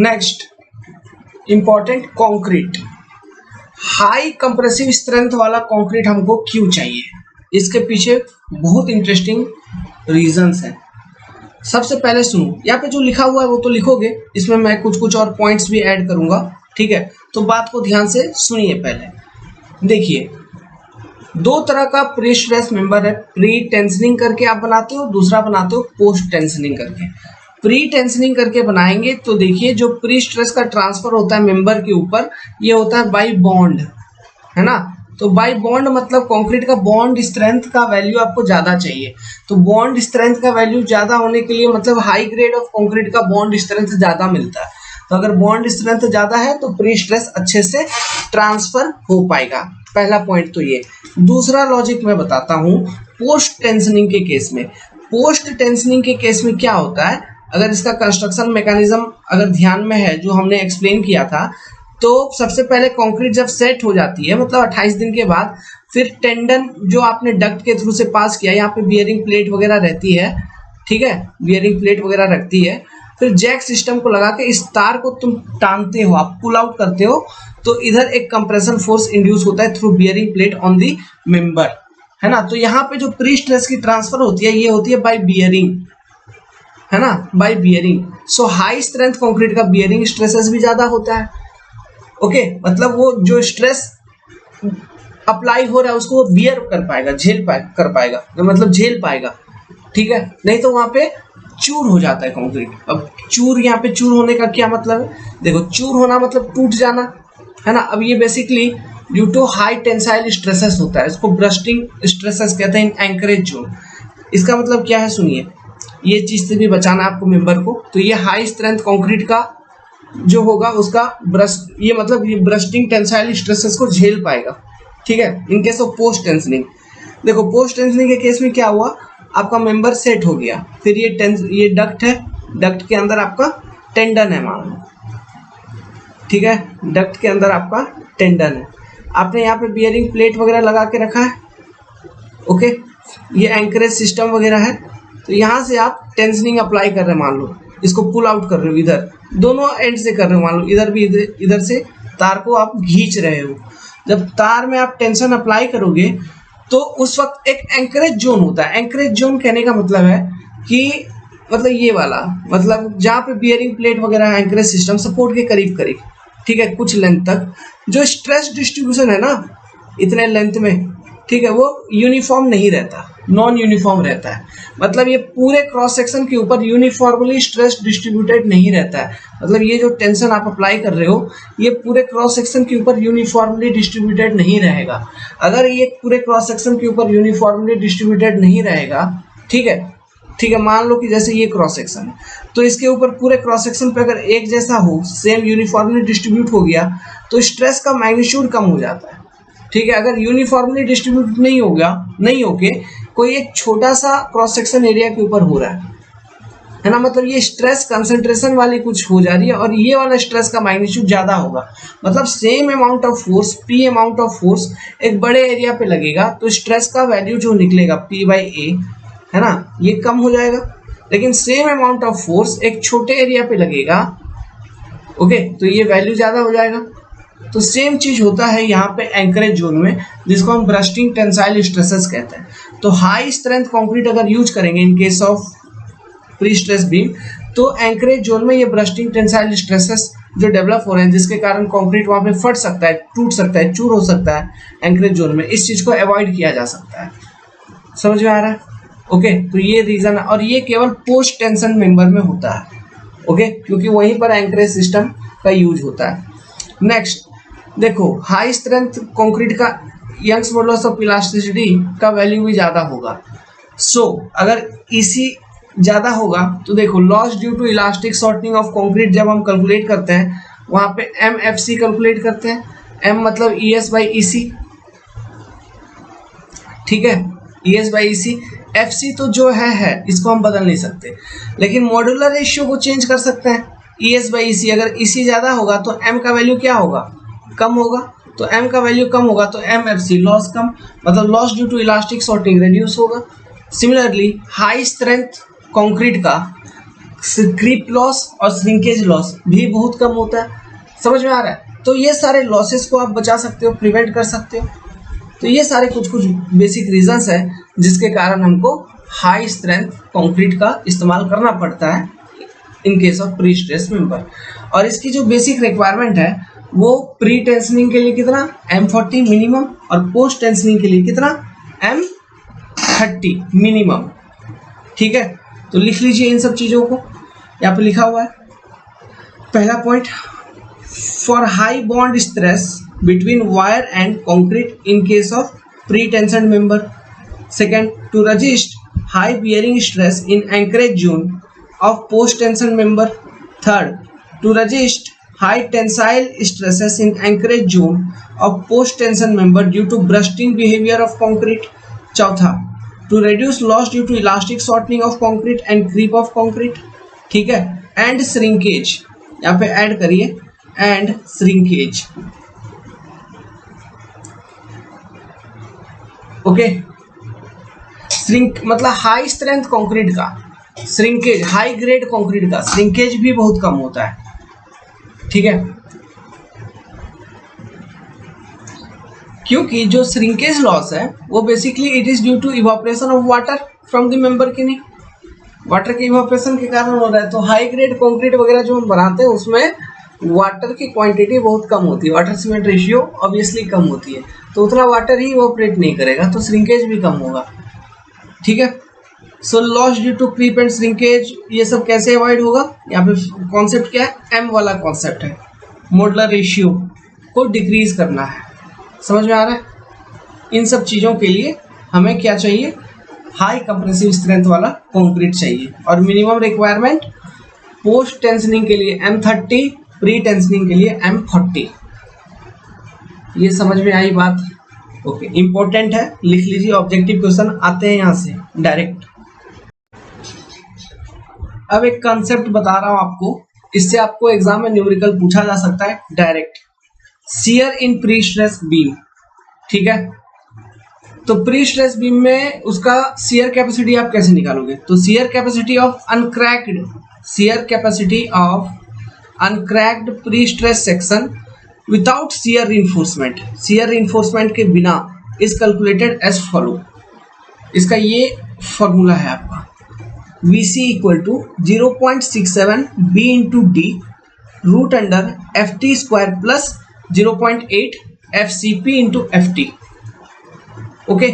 Next important, concrete. High compressive strength वाला कंक्रीट हमको क्यों चाहिए, इसके पीछे बहुत इंटरेस्टिंग रीजंस हैं। सबसे पहले सुनो, यहाँ पे जो लिखा हुआ है वो तो लिखोगे, इसमें मैं कुछ और पॉइंट्स भी ऐड करूंगा, ठीक है। तो बात को ध्यान से सुनिए। पहले देखिए, दो तरह का प्री स्ट्रेस मेंबर है, प्री टेंशनिंग करके आप बनाते हो, दूसरा बनाते हो पोस्ट टेंशनिंग करके। प्री टेंशनिंग करके बनाएंगे तो देखिए जो प्री स्ट्रेस का ट्रांसफर होता है मेंबर के ऊपर, ये होता है बाई बॉन्ड, है ना। तो बाई बॉन्ड मतलब कंक्रीट का बॉन्ड स्ट्रेंथ का वैल्यू आपको ज्यादा चाहिए। तो बॉन्ड स्ट्रेंथ का वैल्यू ज्यादा होने के लिए मतलब हाई ग्रेड ऑफ कंक्रीट का बॉन्ड स्ट्रेंथ ज्यादा मिलता है। तो अगर बॉन्ड स्ट्रेंथ ज्यादा है तो प्री स्ट्रेस अच्छे से ट्रांसफर हो पाएगा। पहला पॉइंट तो ये। दूसरा लॉजिक मैं बताता हूँ पोस्ट टेंशनिंग के केस में। पोस्ट टेंशनिंग के केस में क्या होता है, अगर इसका कंस्ट्रक्शन मैकेनिज्म अगर ध्यान में है जो हमने एक्सप्लेन किया था, तो सबसे पहले कंक्रीट जब सेट हो जाती है मतलब 28 दिन के बाद, फिर टेंडन जो आपने डक्ट के थ्रू से पास किया, यहाँ पे बियरिंग प्लेट वगैरह रहती है, ठीक है, बियरिंग प्लेट वगैरह रखती है। फिर जैक सिस्टम को लगा के इस तार को तुम टानते हो, आप पुल आउट करते हो, तो इधर एक कंप्रेशन फोर्स इंड्यूस होता है through bearing plate on the member, है ना। तो यहाँ पे जो प्री स्ट्रेस की ट्रांसफर होती है ये होती है बाय बियरिंग, है ना, बाय बियरिंग। सो हाई स्ट्रेंथ कंक्रीट का बियरिंग स्ट्रेसेस भी ज्यादा होता है, ओके, मतलब वो जो स्ट्रेस अप्लाई हो रहा है उसको वो बियर कर पाएगा, कर पाएगा, मतलब झेल पाएगा, ठीक है। नहीं तो वहां पे चूर हो जाता है कंक्रीट। अब चूर, यहाँ पे चूर होने का क्या मतलब है, देखो चूर होना मतलब टूट जाना, है ना। अब ये basically due to high tensile stresses होता है, इसको ब्रस्टिंग स्ट्रेसेस कहते हैं इन एंकरेज जोन। इसका मतलब क्या है सुनिए, ये चीज से भी बचाना आपको मेंबर को। तो ये हाई स्ट्रेंथ कंक्रीट का जो होगा उसका ब्रस्ट, ये मतलब ये ब्रस्टिंग टेंसाइल स्ट्रेसेस को झेल पाएगा, ठीक है, इन केस ऑफ पोस्ट टेंशनिंग। देखो पोस्ट टेंशनिंग के केस में क्या हुआ, आपका मेंबर सेट हो गया, फिर ये डक्ट है, डक्ट के अंदर आपका टेंडन है मान लो, ठीक है, डक्ट के अंदर आपका टेंडन है, आपने यहाँ पे बियरिंग प्लेट वगैरह लगा के रखा है, ओके, ये एंकरेज सिस्टम वगैरह है। तो यहाँ से आप टेंशनिंग अप्लाई कर रहे हैं, मान लो इसको पुल आउट कर रहे हो, इधर दोनों एंड से कर रहे हो, मान लो इधर भी इधर से तार को आप खींच रहे हो। जब तार में आप टेंशन अप्लाई करोगे तो उस वक्त एक एंकरेज जोन होता है। एंकरेज जोन कहने का मतलब है कि मतलब ये वाला, मतलब जहाँ पे बियरिंग प्लेट वगैरह है, एंकरेज सिस्टम सपोर्ट के करीब करीब, ठीक है, कुछ लेंथ तक जो स्ट्रेस डिस्ट्रीब्यूशन है ना इतने लेंथ में, ठीक है, वो यूनिफॉर्म नहीं रहता, नॉन यूनिफॉर्म रहता है। मतलब ये पूरे क्रॉस सेक्शन के ऊपर यूनिफॉर्मली स्ट्रेस डिस्ट्रीब्यूटेड नहीं रहता है। मतलब ये जो टेंशन आप अप्लाई कर रहे हो ये पूरे क्रॉस सेक्शन के ऊपर यूनिफॉर्मली डिस्ट्रीब्यूटेड नहीं रहेगा। अगर ये पूरे क्रॉस सेक्शन के ऊपर यूनिफॉर्मली डिस्ट्रीब्यूटेड नहीं रहेगा, ठीक है, ठीक है, मान लो कि जैसे ये क्रॉस सेक्शन है तो इसके ऊपर पूरे क्रॉस सेक्शन पे अगर एक जैसा हो, सेम यूनिफॉर्मली डिस्ट्रीब्यूट हो गया तो स्ट्रेस का मैग्नीट्यूड कम हो जाता है। ठीक है, अगर यूनिफॉर्मली डिस्ट्रीब्यूट नहीं हो गया, नहीं होके कोई एक छोटा सा क्रॉस सेक्शन एरिया के ऊपर हो रहा है ना, मतलब ये स्ट्रेस कंसंट्रेशन वाली कुछ हो जा रही है और ये वाला स्ट्रेस का मैग्नीट्यूड ज्यादा होगा। मतलब same amount of force, P amount of force एक बड़े एरिया पे लगेगा तो स्ट्रेस का वैल्यू जो निकलेगा पी बाई ए, है ना, ये कम हो जाएगा। लेकिन सेम अमाउंट ऑफ फोर्स एक छोटे एरिया पे लगेगा, ओके, तो ये वैल्यू ज्यादा हो जाएगा। तो सेम चीज होता है यहाँ पे एंकरेज जोन में, जिसको हम ब्रस्टिंग टेंसाइल स्ट्रेसेस कहते हैं। तो हाई स्ट्रेंथ कंक्रीट अगर यूज करेंगे इन case of pre stress beam, तो एंकरेज जोन में ये ब्रस्टिंग टेंसाइल स्ट्रेसेस जो डेवलप हो रहे हैं, जिसके कारण कंक्रीट वहां पे फट सकता है, टूट सकता है, चूर हो सकता है एंकरेज जोन में, इस चीज को अवॉइड किया जा सकता है। समझ में आ रहा है? ओके, तो ये रीजन है और ये केवल पोस्ट टेंशन मेंबर में होता है, ओके, क्योंकि वहीं पर एंकरेज सिस्टम का यूज होता है। नेक्स्ट देखो, हाई स्ट्रेंथ कंक्रीट का यंग्स मॉडुलस ऑफ इलास्टिसिटी का वैल्यू भी ज्यादा होगा। सो अगर इसी ज्यादा होगा तो देखो, loss due to elastic shortening of concrete जब हम कैलकुलेट करते हैं वहां पे एमएफसी कैलकुलेट करते हैं। एम मतलब ईएस बाई ईसी, ठीक है, ईएस बाई ईसी। एफसी तो जो है इसको हम बदल नहीं सकते, लेकिन मॉड्यूलर रेशियो को चेंज कर सकते हैं। ईएस बाई ईसी, अगर ईसी ज्यादा होगा तो एम का वैल्यू क्या होगा, कम होगा। तो एम का वैल्यू कम होगा तो एम एफ सी, लॉस कम, मतलब loss due to elastic shorting reduce होगा। सिमिलरली हाई स्ट्रेंथ कंक्रीट का क्रीप लॉस और श्रिंकेज लॉस भी बहुत कम होता है। समझ में आ रहा है? तो ये सारे लॉसेस को आप बचा सकते हो, प्रिवेंट कर सकते हो। तो ये सारे कुछ कुछ बेसिक रीजंस है जिसके कारण हमको हाई स्ट्रेंथ कंक्रीट का इस्तेमाल करना पड़ता है इन case of pre stress member. और इसकी जो बेसिक रिक्वायरमेंट है वो प्री टेंशनिंग के लिए कितना, M40 मिनिमम, और पोस्ट टेंशनिंग के लिए कितना, M30 मिनिमम। ठीक है, तो लिख लीजिए इन सब चीजों को, यहाँ पे लिखा हुआ है। पहला point, for high bond stress between wire and concrete in case of pre-tensioned member. Second, to resist high bearing stress in anchorage zone of post-tension member. Third, to resist high tensile stresses in anchorage zone of post-tension member due to bursting behavior of concrete. चौथा, to reduce loss due to elastic shortening of concrete and creep of concrete. ठीक है, and shrinkage, यहाँ पे add करिए and shrinkage. Okay, shrink मतलब high strength concrete का shrinkage, high grade concrete का shrinkage भी बहुत कम होता है। ठीक है, क्योंकि जो श्रिंकेज लॉस है वो basically it is due to evaporation of water from the member की, नहीं, वाटर के इवापोरेशन के कारण हो रहा है। तो हाई ग्रेड कंक्रीट वगैरह जो हम बनाते हैं उसमें वाटर की क्वांटिटी बहुत कम होती है, वाटर सीमेंट रेशियो ऑब्वियसली कम होती है, तो उतना वाटर ही इवापोरेट नहीं करेगा, तो श्रिंकेज भी कम होगा। ठीक है, so loss due to creep and shrinkage ये सब कैसे अवॉइड होगा, यहाँ पे कॉन्सेप्ट क्या है, एम वाला कॉन्सेप्ट है, मॉडुलर रेशियो को डिक्रीज करना है। समझ में आ रहा है? इन सब चीजों के लिए हमें क्या चाहिए, हाई कंप्रेसिव स्ट्रेंथ वाला कंक्रीट चाहिए। और मिनिमम रिक्वायरमेंट पोस्ट टेंशनिंग के लिए M30, प्री टेंशनिंग के लिए M40। ये समझ में आई बात? ओके, इंपॉर्टेंट है, लिख लीजिए, ऑब्जेक्टिव क्वेश्चन आते हैं यहाँ से डायरेक्ट। अब एक कंसेप्ट बता रहा हूं आपको, इससे आपको एग्जाम में न्यूमेरिकल पूछा जा सकता है डायरेक्ट। शियर इन प्री स्ट्रेस बीम, ठीक है, तो प्री स्ट्रेस बीम में उसका शियर कैपेसिटी आप कैसे निकालोगे? तो shear capacity of uncracked pre stress section without shear reinforcement के बिना इज कैलकुलेटेड एज फॉलो। इसका ये फॉर्मूला है आपका VC equal to 0.67 B into D root under FT square plus 0.8 FCP into FT। Okay,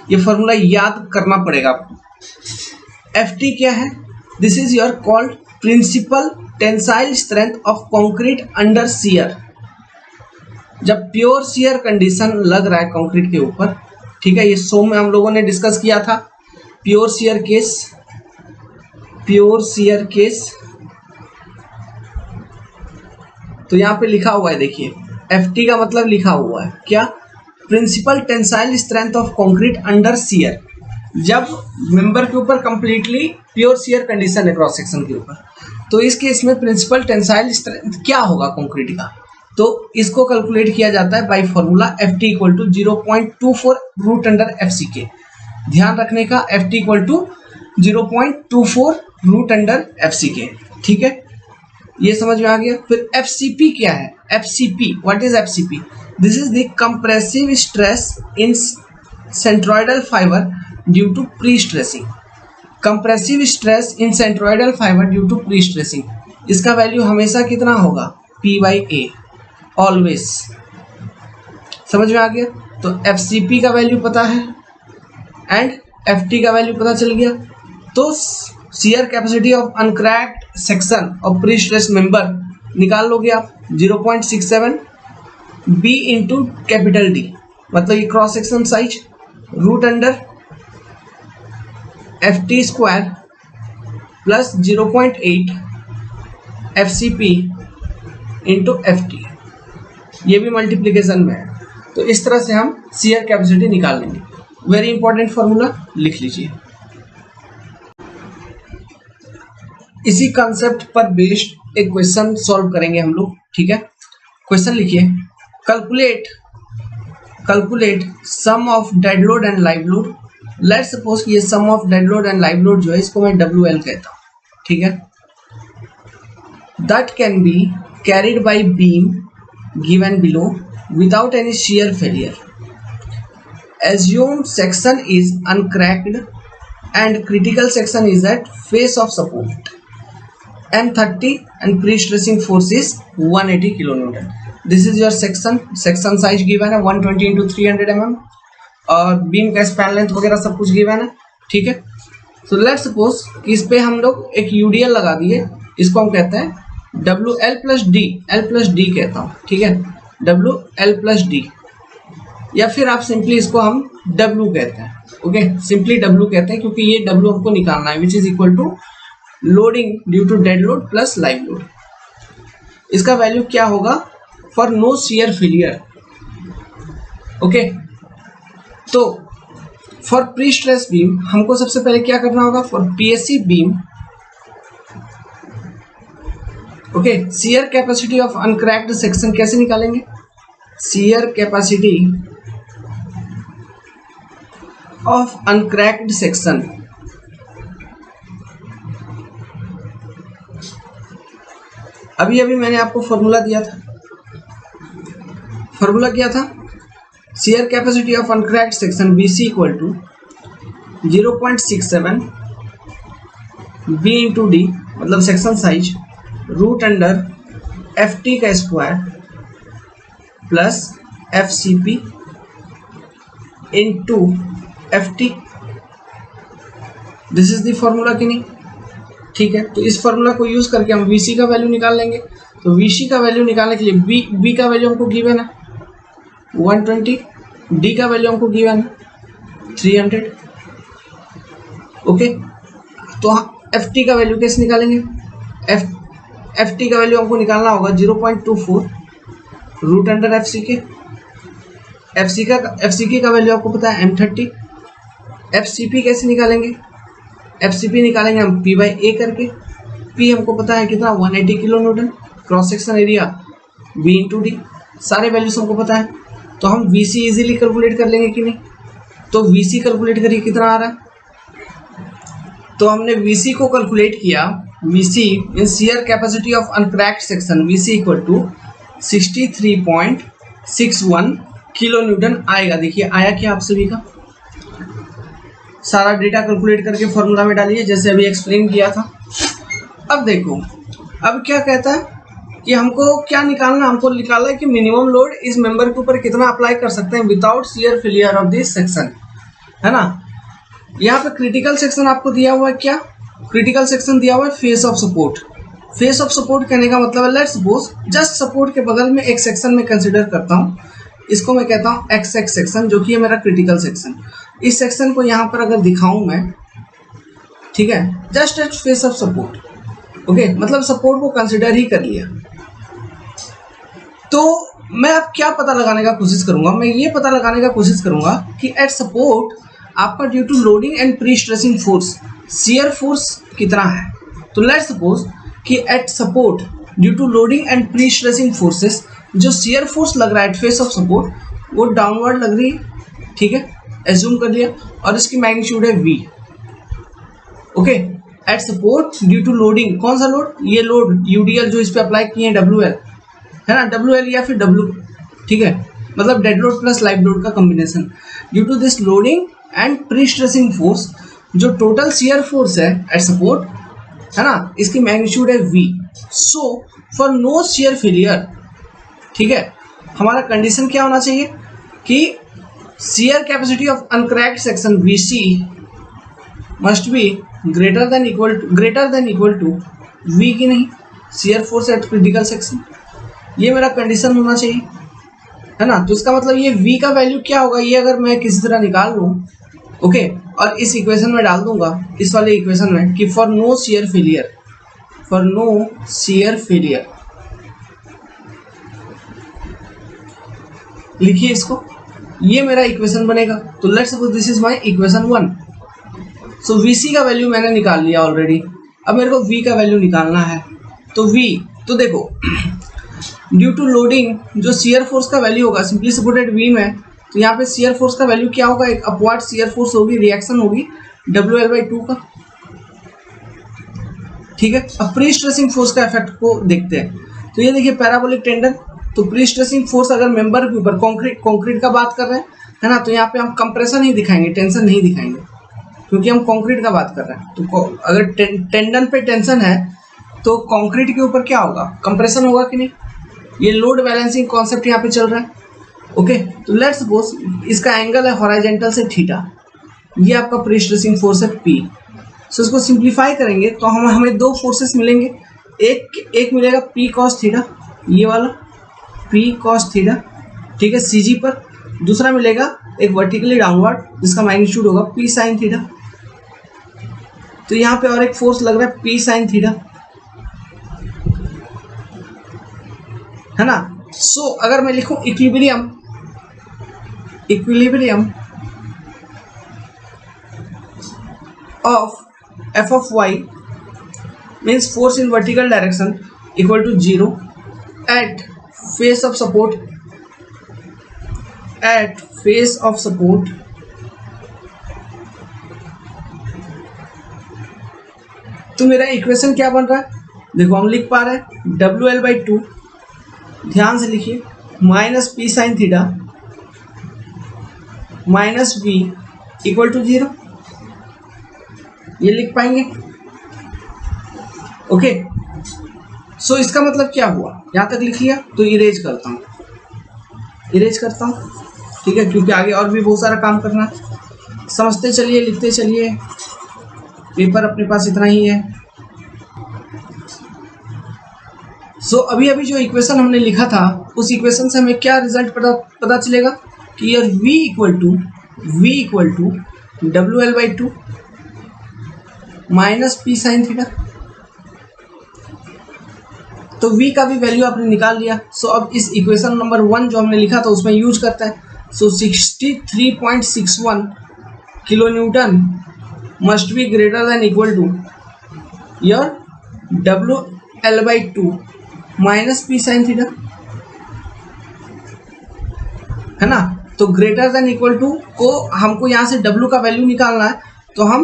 ये फॉर्मूला याद करना पड़ेगा आपको। FT क्या है? This is your called principal tensile strength of concrete under shear. जब प्योर शियर कंडीशन लग रहा है कंक्रीट के ऊपर, ठीक है, ये सो में हम लोगों ने डिस्कस किया था। प्योर शियर केस तो यहाँ पे लिखा हुआ है, देखिए FT का मतलब लिखा हुआ है क्या? Principal tensile strength of concrete under shear. जब मेंबर के ऊपर कंप्लीटली प्योर शियर कंडीशन है क्रॉस सेक्शन के ऊपर, तो इस केस में प्रिंसिपल टेंसाइल स्ट्रेंथ क्या होगा कंक्रीट का? तो इसको कैलकुलेट किया जाता है by formula FT equal to 0.24 root under FCK। ध्यान रखने का, FT equal to 0.24 root under FCK। ठीक है, ये समझ में आ गया। फिर FCP क्या है? FCP, what is FCP? This is the compressive stress in centroidal fibre due to pre stressing. Compressive stress in centroidal fibre due to pre stressing. इसका वैल्यू हमेशा कितना होगा? P/A always. समझ में आ गया? तो FCP का वैल्यू पता है एंड FT का वैल्यू पता चल गया। तो shear capacity of uncracked section of pre stress member निकाल लोगे आप 0.67 B इंटू कैपिटल D, मतलब ये cross section size, root under FT square plus 0.8 FCP into FT। ये भी मल्टीप्लीकेशन में है। तो इस तरह से हम शियर कैपेसिटी निकाल लेंगे। वेरी इंपॉर्टेंट फॉर्मूला, लिख लीजिए। इसी कॉन्सेप्ट पर बेस्ड एक क्वेश्चन सॉल्व करेंगे हम लोग। ठीक है, क्वेश्चन लिखिए, calculate sum of dead load and live load. Let's suppose कि ये sum of dead load and live load जो है इसको मैं WL कहता हूँ। ठीक है, that can be carried by beam given below without any shear failure. Assumed section is uncracked and critical section is at face of support. M30 and pre-stressing force is 180 kilonewton. This is your section size given है 120 into 300 mm और beam का span length वगैरह सब कुछ given है। ठीक है, तो लेट्स सपोज कि इस पे हम लोग एक UDL लगा दिए, इसको हम कहते हैं WL plus D, L plus D कहता हूँ। ठीक है, WL plus D, या फिर आप सिंपली इसको हम W कहते हैं। ओके, सिंपली W कहते हैं क्योंकि ये W हमको निकालना है, which is equal to loading due to dead load plus live load. इसका वैल्यू क्या होगा for no shear failure? Okay, तो फॉर प्री स्ट्रेस बीम हमको सबसे पहले क्या करना होगा? For PSC beam, okay, shear capacity of uncracked section कैसे निकालेंगे? Shear capacity of uncracked section, अभी मैंने आपको फॉर्मूला दिया था। फॉर्मूला क्या था? Shear capacity of uncracked section BC equal to 0.67 B into D, मतलब section size, root under FT का square plus FCP into FT। This is the formula कि नहीं? ठीक है, तो इस फॉर्मूला को यूज करके हम VC का वैल्यू निकाल लेंगे। तो VC का वैल्यू निकालने के लिए B का वैल्यू हमको गिवन है 120, D का वैल्यू हमको गिवन है 300। ओके, तो FT का वैल्यू कैसे निकालेंगे? FT का वैल्यू हमको निकालना होगा 0.24 रूट अंडर FCK। FCK का वैल्यू आपको पता है M30। FCP कैसे निकालेंगे? FCP निकालेंगे हम P/A करके। P हमको पता है कितना, 180 kilo Newton. Cross section area B into D, सारे वैल्यूज हमको पता है। तो हम VC इजीली कैलकुलेट कर लेंगे कि नहीं। तो VC कैलकुलेट करिए कितना आ रहा है। तो हमने VC को कैलकुलेट किया, VC in shear capacity of uncracked section, VC equal to 63.61 kilo newton आएगा। देखिए आया क्या आप सभी का, सारा डेटा कैलकुलेट करके फॉर्मूला में डालिए जैसे अभी एक्सप्लेन किया था। अब देखो अब क्या कहता है कि हमको क्या निकालना, हमको निकालना है कि मिनिमम लोड इस मेंबर के ऊपर कितना अप्लाई कर सकते हैं without shear failure of this section, है ना। यहाँ पे क्रिटिकल सेक्शन आपको दिया हुआ है, क्या क्रिटिकल सेक्शन दिया हुआ है face of support. Face of support कहने का मतलब है, लेट्स सपोज जस्ट सपोर्ट के बगल में एक सेक्शन में कंसिडर करता हूँ, इसको मैं कहता हूँ XX सेक्शन, जो कि है मेरा क्रिटिकल सेक्शन। इस सेक्शन को यहाँ पर अगर दिखाऊं मैं, ठीक है, just at face of support, okay, मतलब सपोर्ट को कंसिडर ही कर लिया। तो मैं अब क्या पता लगाने का कोशिश करूंगा, मैं ये पता लगाने का कोशिश करूंगा कि एट सपोर्ट आपका due to loading and pre stressing force shear force कितना है। तो लेट्स सपोज कि at support due to loading and pre stressing forces जो शियर फोर्स लग रहा है एट फेस ऑफ सपोर्ट वो डाउनवर्ड लग रही है, ठीक है, एज्यूम कर लिया, और इसकी मैग्नीट्यूड है V, okay. At support due to loading, कौन सा लोड, ये लोड UDL जो इस पे अप्लाई किए हैं WL, है ना, WL या फिर W, ठीक है, मतलब dead load plus live load का combination. Due to this loading and pre stressing force जो टोटल शियर फोर्स है एट सपोर्ट, है ना, इसकी मैग्नीट्यूड है V। So for no shear failure, ठीक है, हमारा कंडीशन क्या होना चाहिए कि shear capacity of uncracked section VC must be greater than equal to V की नहीं, shear force at critical section, ये मेरा कंडीशन होना चाहिए, है ना। तो इसका मतलब ये V का वैल्यू क्या होगा, ये अगर मैं किसी तरह निकाल लूँ, ओके, और इस इक्वेशन में डाल दूंगा, इस वाले इक्वेशन में कि फॉर नो शियर फेलियर, लिखिए इसको, ये मेरा इक्वेशन बनेगा। तो let's suppose this is my equation 1। So VC का वैल्यू मैंने निकाल लिया ऑलरेडी, अब मेरे को V का वैल्यू निकालना है। तो V, तो देखो ड्यू टू लोडिंग जो शियर फोर्स का वैल्यू होगा सिंपली सपोर्टेड V में, तो यहाँ पे शियर फोर्स का वैल्यू क्या होगा, एक अपवर्ड शियर फोर्स होगी, रिएक्शन होगी WL/2 का, ठीक है। अब प्री स्ट्रेसिंग फोर्स का इफेक्ट को देखते हैं। तो ये देखिए पैराबोलिक टेंडन, तो प्री स्ट्रेसिंग फोर्स अगर मेंबर के ऊपर कंक्रीट का बात कर रहे हैं, है ना, तो यहाँ पे हम कंप्रेशन ही दिखाएंगे, टेंशन नहीं दिखाएंगे, क्योंकि हम कंक्रीट का बात कर रहे हैं। तो अगर टेंडन पे टेंशन है तो कंक्रीट के ऊपर क्या होगा, कंप्रेशन होगा कि नहीं। ये लोड बैलेंसिंग कॉन्सेप्ट यहाँ पे चल रहा है, ओके। तो लेट्स सपोज इसका एंगल है हॉरिजॉन्टल से थीटा, ये आपका प्री स्ट्रेसिंग फोर्स है P। सो इसको सिंप्लीफाई करेंगे तो हमें दो फोर्सेस मिलेंगे, एक मिलेगा P cos थीटा, ये वाला P cos थीटा, ठीक है, CG पर। दूसरा मिलेगा एक वर्टिकली डाउनवर्ड जिसका मैग्नीट्यूड होगा P sin थीटा। तो यहाँ पे और एक फोर्स लग रहा है P sin थीटा, है ना। सो अगर मैं लिखूं equilibrium of F of y means force in vertical direction equal to 0 at face of support, तो मेरा इक्वेशन क्या बन रहा है, देखो हम लिख पा रहे हैं WL/2, ध्यान से लिखिए, minus P sin theta minus V equal to 0, ये लिख पाएंगे, ओके। सो इसका मतलब क्या हुआ, यहां तक लिख लिया। तो इरेज करता हूं, ठीक है, क्योंकि आगे और भी बहुत सारा काम करना है। समझते चलिए, लिखते चलिए, पेपर अपने पास इतना ही है। सो अभी जो इक्वेशन हमने लिखा था उस इक्वेशन से हमें क्या रिजल्ट पता चलेगा कि यार V equal to WL/2 minus P sin theta. तो V का भी वैल्यू आपने निकाल लिया। सो अब इस इक्वेशन नंबर 1 जो हमने लिखा था उसमें यूज करता है। So 63.61 kilo newton must be greater than equal to your WL/2 minus P sin theta, है ना। तो ग्रेटर देन इक्वल टू को हमको यहाँ से W का वैल्यू निकालना है, तो हम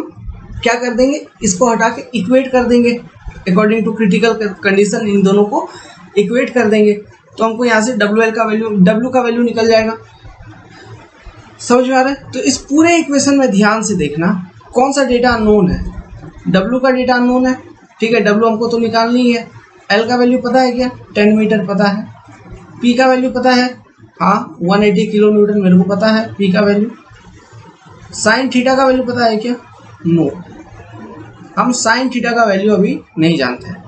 क्या कर देंगे, इसको हटा के इक्वेट कर देंगे अकॉर्डिंग टू क्रिटिकल कंडीशन, इन दोनों को इक्वेट कर देंगे, तो हमको यहाँ से W का वैल्यू निकल जाएगा। समझ में आ रहा है। तो इस पूरे इक्वेशन में ध्यान से देखना कौन सा डेटा अननोन है। W का डेटा अननोन है, ठीक है, W हमको तो निकालनी ही है। L का वैल्यू पता है क्या, 10 मीटर पता है। P का वैल्यू पता है, हाँ 180 किलो न्यूटन मेरे को पता है P का वैल्यू। साइन थीटा का वैल्यू पता है क्या, नो, हम साइन थीटा का वैल्यू अभी नहीं जानते हैं।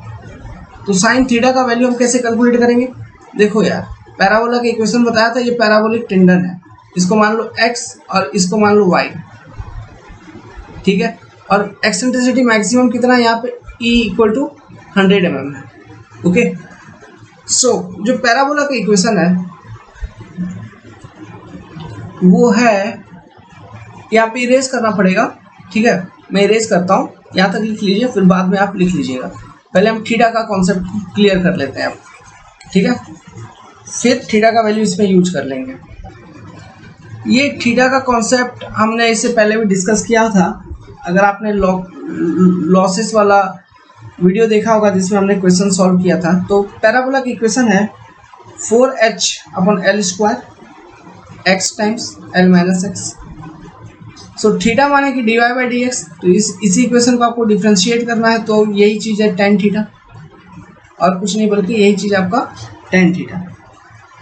तो साइन थीटा का वैल्यू हम कैसे कैलकुलेट करेंगे, देखो यार, पैराबोला का इक्वेशन बताया था, ये पैराबोलिक टेंडन है, इसको मान लो x और इसको मान लो y, ठीक है, और एक्सेंट्रिसिटी मैक्सिमम कितना है यहाँ पे, E इक्वल टू 100 mm है। ओके, सो जो पैराबोला का इक्वेशन है वो है, यहाँ पे इरेज करना पड़ेगा, ठीक है, मैं इरेज करता हूँ, यहाँ तक लिख लीजिए, फिर बाद में आप लिख लीजिएगा। पहले हम थीटा का कॉन्सेप्ट क्लियर कर लेते हैं अब, ठीक है, फिर थीटा का वैल्यू इसमें यूज कर लेंगे। ये थीटा का कॉन्सेप्ट हमने इससे पहले भी डिस्कस किया था, अगर आपने लॉसेस वाला वीडियो देखा होगा जिसमें हमने क्वेश्चन सॉल्व किया था। तो पैराबोला की इक्वेशन है 4h/L² x times L minus x. So theta माने कि dy/dx, तो इसी इक्वेशन को आपको डिफ्रेंशिएट करना है, तो यही चीज़ है tan थीटा, और कुछ नहीं बल्कि यही चीज़ आपका tan थीटा।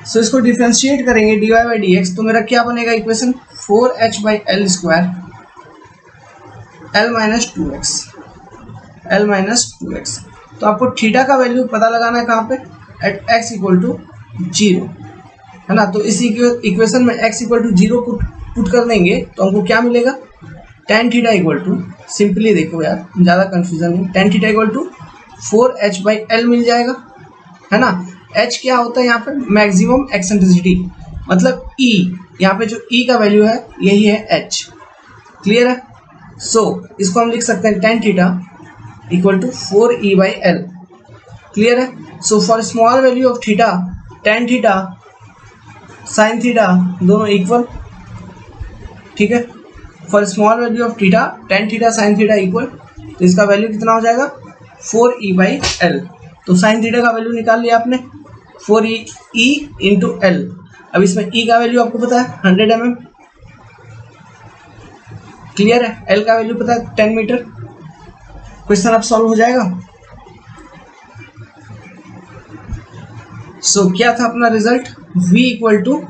सो इसको डिफ्रेंशिएट करेंगे dy/dx, तो मेरा क्या बनेगा equation, 4h/L² L minus 2x। तो आपको थीटा का वैल्यू पता लगाना है कहाँ पे, एट x इक्वल टू 0, है ना। तो इसी इक्वेशन में x इक्वल टू 0 पुट कर देंगे, तो हमको क्या मिलेगा, tan theta equal to, simply देखो यार ज़्यादा कंफ्यूजन नहीं, tan theta equal to 4h/L मिल जाएगा, है ना। h क्या होता है यहाँ पे, मैक्सिमम एक्सेंट्रिसिटी, मतलब E, यहाँ पे जो E का वैल्यू है यही है h, क्लियर है। सो इसको हम लिख सकते हैं tan theta equal to 4E/L, clear है। So for small value of theta, tan theta sine theta दोनों इक्वल, ठीक है, for small value of theta tan theta sine theta equal, तो इसका वैल्यू कितना हो जाएगा, 4E/L। तो साइन थीटा का वैल्यू निकाल लिया आपने, 4E इंटू L। अब इसमें E का वैल्यू आपको पता है 100 mm, क्लियर है, L का वैल्यू पता है 10 मीटर। क्वेश्चन अब सॉल्व हो जाएगा। सो क्या था अपना रिजल्ट, V इक्वल टू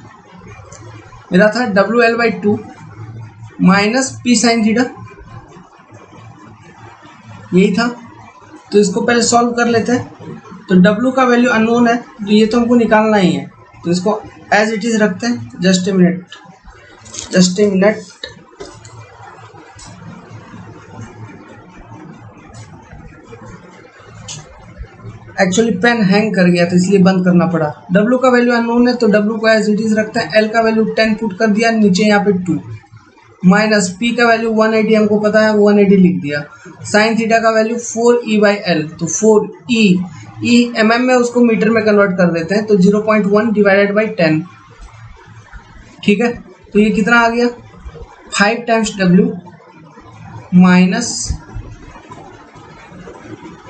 मेरा था WL/2 minus P sine theta, यही था। तो इसको पहले सॉल्व कर लेते हैं। तो W का वैल्यू अननोन है, तो ये तो हमको निकालना ही है, तो इसको एज इट इज रखते हैं। Just a minute, actually pen hang कर गया था इसलिए बंद करना पड़ा। W का वैल्यू अननोन है, तो W को एज इट इज रखते हैं। L का वैल्यू 10 पुट कर दिया, नीचे यहाँ पे 2, माइनस P का वैल्यू 180 हमको पता है, 180 लिख दिया। साइन थीटा का वैल्यू 4E/L, तो 4E mm में उसको मीटर में कन्वर्ट कर देते हैं, तो 0.1 डिवाइडेड बाई 10, ठीक है। तो ये कितना आ गया, 5 टाइम्स W माइनस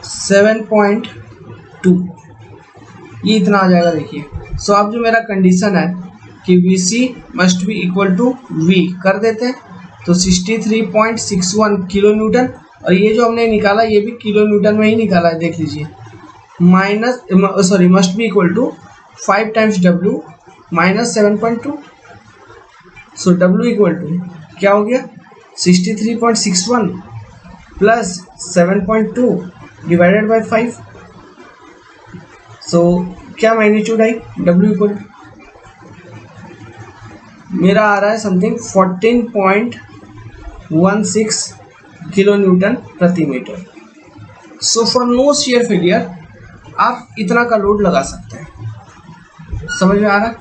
7.2, ये इतना आ जाएगा। देखिए, सो अब जो मेरा कंडीशन है कि VC must be equal to V कर देते हैं, तो 63.61 किलो न्यूटन, और ये जो हमने निकाला ये भी किलो न्यूटन में ही निकाला है, देख लीजिए, must be equal to 5 times W minus 7.2। So W equal to क्या हो गया, 63.61 प्लस 7.2 डिवाइडेड बाई 5। सो क्या मैग्नीट्यूड आई, W इक्वल मेरा आ रहा है समथिंग 14.16 किलो न्यूटन प्रति metre. So for no shear failure आप इतना का लोड लगा सकते हैं, समझ में आ रहा है।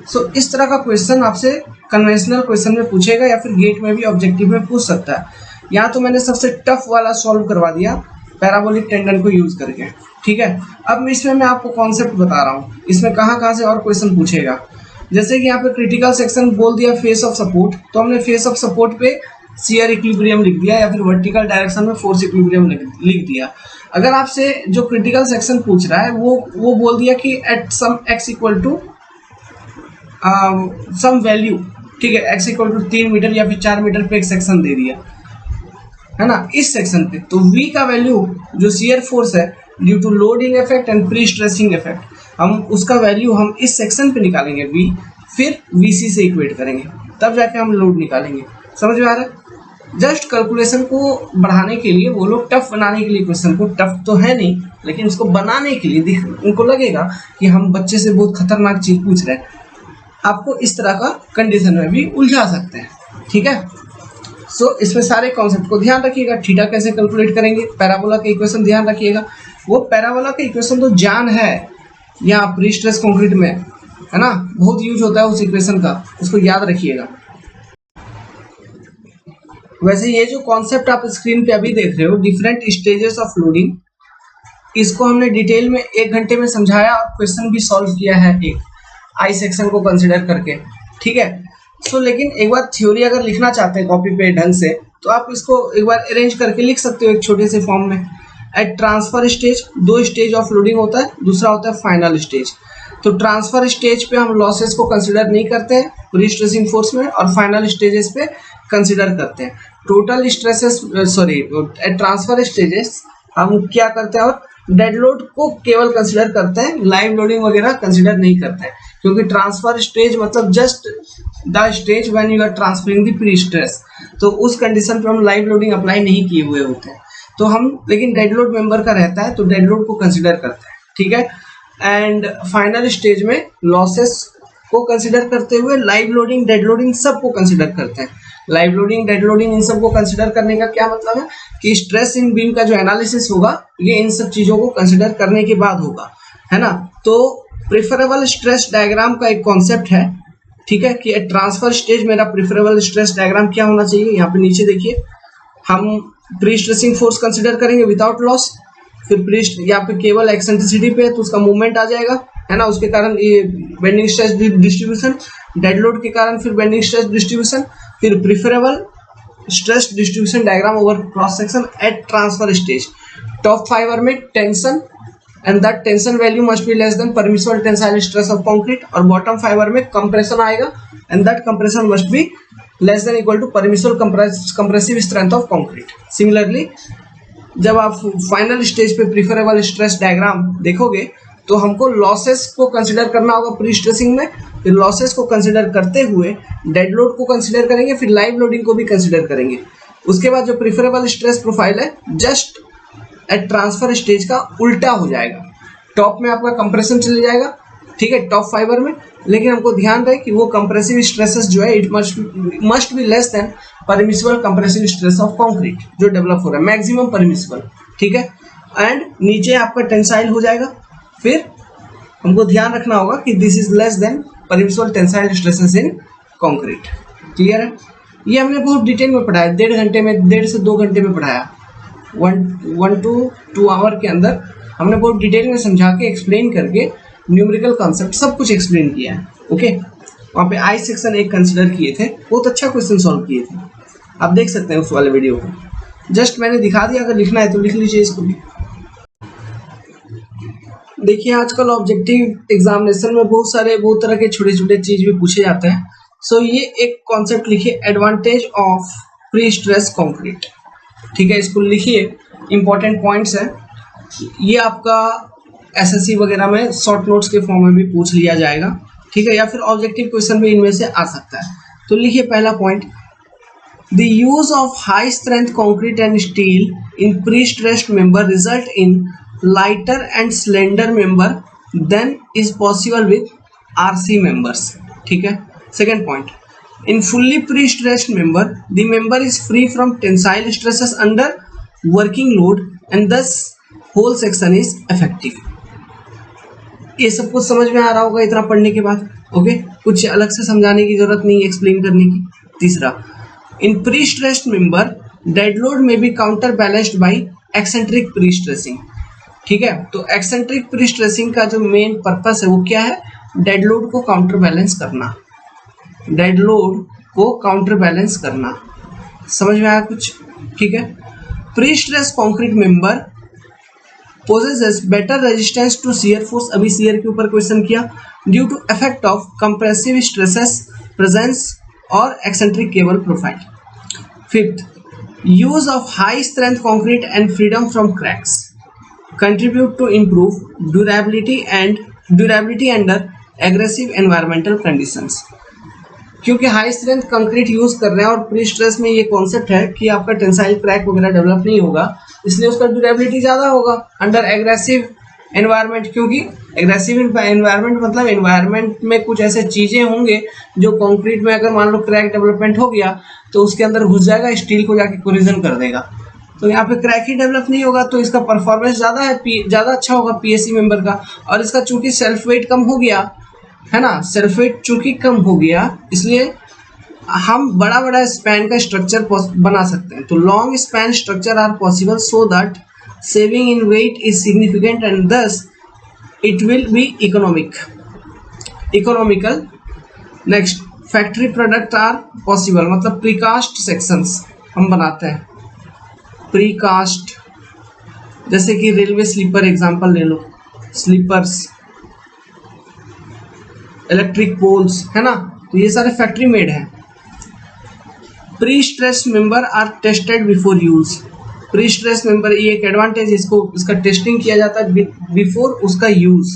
सो इस तरह का क्वेश्चन आपसे कन्वेंशनल क्वेश्चन में पूछेगा, या फिर गेट में भी ऑब्जेक्टिव में पूछ सकता है। यहाँ तो मैंने सबसे टफ वाला सॉल्व करवा दिया पैराबोलिक टेंडन को यूज करके, ठीक है। अब इसमें मैं आपको कॉन्सेप्ट बता रहा हूँ, इसमें कहाँ से और क्वेश्चन पूछेगा। जैसे कि यहाँ पे क्रिटिकल सेक्शन बोल दिया फेस ऑफ सपोर्ट, तो हमने फेस ऑफ सपोर्ट पे शियर इक्विलिब्रियम लिख दिया या फिर वर्टिकल डायरेक्शन में फोर्स इक्विलिब्रियम लिख दिया। अगर आपसे जो क्रिटिकल सेक्शन पूछ रहा है वो बोल दिया कि at some x equal to some value, ठीक है, x इक्वल टू 3 मीटर या फिर 4 मीटर पे एक सेक्शन दे दिया है ना, इस सेक्शन पे, तो v का वैल्यू जो शियर फोर्स है due to loading effect and pre stressing effect, हम उसका वैल्यू हम इस सेक्शन पे निकालेंगे v, फिर vc से इक्वेट करेंगे, तब जाके हम लोड निकालेंगे। समझ में आ रहा है? जस्ट कैलकुलेशन को बढ़ाने के लिए वो लोग टफ बनाने के लिए, क्वेश्चन को टफ तो है नहीं लेकिन उसको बनाने के लिए उनको लगेगा कि हम बच्चे से बहुत खतरनाक चीज पूछ रहे हैं, आपको इस तरह का कंडीशन में भी उलझा सकते हैं। ठीक है, सो इसमें सारे कॉन्सेप्ट को ध्यान रखिएगा। थीटा कैसे कैलकुलेट करेंगे, पैराबोला का इक्वेशन ध्यान रखिएगा, वो पैराबोला का इक्वेशन तो जान है यहाँ प्री स्ट्रेस कंक्रीट में, है ना, बहुत यूज होता है उस इक्वेशन का, उसको याद रखिएगा। वैसे ये जो कॉन्सेप्ट आप स्क्रीन पे अभी देख रहे हो, डिफरेंट स्टेजेस ऑफ लोडिंग, इसको हमने डिटेल में 1 घंटे में समझाया और क्वेश्चन भी सॉल्व किया है एक आई सेक्शन को कंसिडर करके। ठीक है, सो लेकिन एक बार थ्योरी अगर लिखना चाहते हैं कॉपी पे ढंग से, तो आप इसको एक बार अरेंज करके लिख सकते हो एक छोटे से फॉर्म में। At transfer stage 2 stage of loading होता है, दूसरा होता है फाइनल स्टेज। तो ट्रांसफर स्टेज पे हम लॉसेस को कंसिडर नहीं करते हैं प्री स्ट्रेसिंग फोर्स में, और फाइनल स्टेजेस पे कंसिडर करते हैं total stresses. At transfer stages हम क्या करते हैं, और डेड लोड को केवल कंसिडर करते हैं, लाइव लोडिंग वगैरह कंसिडर नहीं करते हैं, क्योंकि ट्रांसफर स्टेज मतलब just the stage when you are transferring the pre stress, तो उस कंडीशन पे हम लाइव लोडिंग अप्लाई नहीं किए हुए होते हैं। तो हम लेकिन डेड लोड मेंबर का रहता है तो डेड लोड को कंसिडर करते हैं। ठीक है, एंड फाइनल स्टेज में लॉसेस को कंसिडर करते हुए लाइव लोडिंग डेड लोडिंग सबको कंसिडर करते हैं। लाइव लोडिंग डेड लोडिंग इन सबको कंसिडर करने का क्या मतलब है कि स्ट्रेस इन बीम का जो एनालिसिस होगा ये इन सब चीजों को कंसिडर करने के बाद होगा, है ना। तो प्रेफरेबल स्ट्रेस डायग्राम का एक कॉन्सेप्ट है, ठीक है, कि ट्रांसफर स्टेज मेरा प्रेफरेबल स्ट्रेस डायग्राम क्या होना चाहिए। यहाँ पे नीचे देखिए, हम प्री स्ट्रेसिंग फोर्स कंसिडर करेंगे विदाउट लॉस, फिर यहाँ पे केवल एक्सेंट्रिसिटी पे है तो उसका मूवमेंट आ जाएगा, है ना, उसके कारण ये bending stress distribution, dead load के कारण फिर बेंडिंग स्ट्रेस डिस्ट्रीब्यूशन, फिर preferable stress distribution diagram over cross section at transfer stage. Top fibre में tension and that tension value must be less than permissible tensile stress of concrete, और bottom fibre में compression आएगा and that compression must be less than equal to permissible compressive strength of concrete. Similarly जब आप final stage पे preferable stress diagram देखोगे तो हमको losses को कंसिडर करना होगा प्री स्ट्रेसिंग में, फिर लॉसेस को कंसिडर करते हुए डेड लोड को कंसिडर करेंगे, फिर लाइव लोडिंग को भी कंसिडर करेंगे। उसके बाद जो प्रेफरेबल स्ट्रेस प्रोफाइल है जस्ट एट ट्रांसफर स्टेज का उल्टा हो जाएगा, टॉप में आपका कंप्रेशन चले जाएगा, ठीक है, टॉप फाइबर में, लेकिन हमको ध्यान रहे कि वो कंप्रेसिव स्ट्रेसेस जो है it must be less than permissible compressive stress of concrete जो डेवलप हो रहा है, मैक्सिमम परमिसिबल। ठीक है, एंड नीचे आपका टेंसाइल हो जाएगा, फिर हमको ध्यान रखना होगा कि this is less than permissible tensile stresses in concrete. Clear है? ये हमने बहुत डिटेल में पढ़ाया, 1.5 घंटे में, 1.5 से 2 घंटे में पढ़ाया, 1 to 2 आवर के अंदर हमने बहुत डिटेल में समझा के एक्सप्लेन करके न्यूमेरिकल कॉन्सेप्ट सब कुछ एक्सप्लेन किया है। ओके, वहाँ पे आई सेक्शन एक कंसिडर किए थे, बहुत अच्छा क्वेश्चन सॉल्व किए थे, आप देख सकते हैं उस वाले वीडियो को। जस्ट मैंने दिखा दिया, अगर लिखना है तो लिख लीजिए इसको भी। देखिए आजकल ऑब्जेक्टिव एग्जामिनेशन में बहुत तरह के छोटे छोटे चीज भी पूछे जाते हैं। सो ये एक कॉन्सेप्ट लिखिए, advantage of pre stress concrete. ठीक है, इसको लिखिए, इंपॉर्टेंट पॉइंट्स है, ये आपका एसएससी वगैरह में शॉर्ट नोट्स के फॉर्म में भी पूछ लिया जाएगा। ठीक है, या फिर ऑब्जेक्टिव क्वेश्चन भी इनमें से आ सकता है। तो लिखिए पहला point, the use of high strength concrete and steel in pre stressed member result in lighter and slender member then is possible with RC members. ठीक है, second point, in fully pre-stressed member the member is free from tensile stresses under working load and thus whole section is effective। ये सब कुछ समझ में आ रहा होगा इतना पढ़ने के बाद। ओके, कुछ अलग से समझाने की जरूरत नहीं, एक्सप्लेन करने की। तीसरा, इन pre-stressed member dead load may be counter balanced by eccentric pre-stressing। ठीक है, तो eccentric pre-stressing का जो मेन पर्पस है वो क्या है, डेड लोड को काउंटर बैलेंस करना, डेड लोड को काउंटर बैलेंस करना। समझ में आया कुछ? ठीक है। Pre stress concrete member possesses better resistance to shear force, अभी शियर के ऊपर क्वेश्चन किया, due to effect of compressive stresses presence और eccentric cable profile. Fifth, use of high strength concrete and freedom from cracks contribute to improve durability under aggressive environmental conditions. क्योंकि high strength concrete use कर रहे हैं और pre stress में ये concept है कि आपका टेंसाइल क्रैक वगैरह डेवलप नहीं होगा, इसलिए उसका ड्यूरेबिलिटी ज़्यादा होगा अंडर एग्रेसिव एनवायरनमेंट। क्योंकि एग्रेसिव एनवायरनमेंट मतलब एनवायरनमेंट में कुछ ऐसे चीज़ें होंगे जो कंक्रीट में अगर मान लो क्रैक डेवलपमेंट हो गया तो उसके अंदर घुस जाएगा, स्टील को जाके कोलिजन कर देगा, तो यहाँ पे क्रैक ही डेवलप नहीं होगा, तो इसका परफॉर्मेंस ज़्यादा अच्छा होगा पीएससी मेंबर का। और इसका चूंकि सेल्फ वेट कम हो गया है ना, सेल्फ वेट चूंकि कम हो गया इसलिए हम बड़ा बड़ा स्पैन का स्ट्रक्चर बना सकते हैं। तो long span structure are possible so that saving in weight is significant and thus it will be economical. Next, factory product are possible, मतलब प्रीकास्ट सेक्शंस हम बनाते हैं, प्रीकास्ट, जैसे कि रेलवे स्लीपर एग्जांपल ले लो, स्लीपर्स, इलेक्ट्रिक पोल्स, है ना, तो ये सारे फैक्ट्री मेड हैं। Pre stress member are tested before use, pre stress member ये एक एडवांटेज, इसका टेस्टिंग किया जाता है बिफोर उसका use.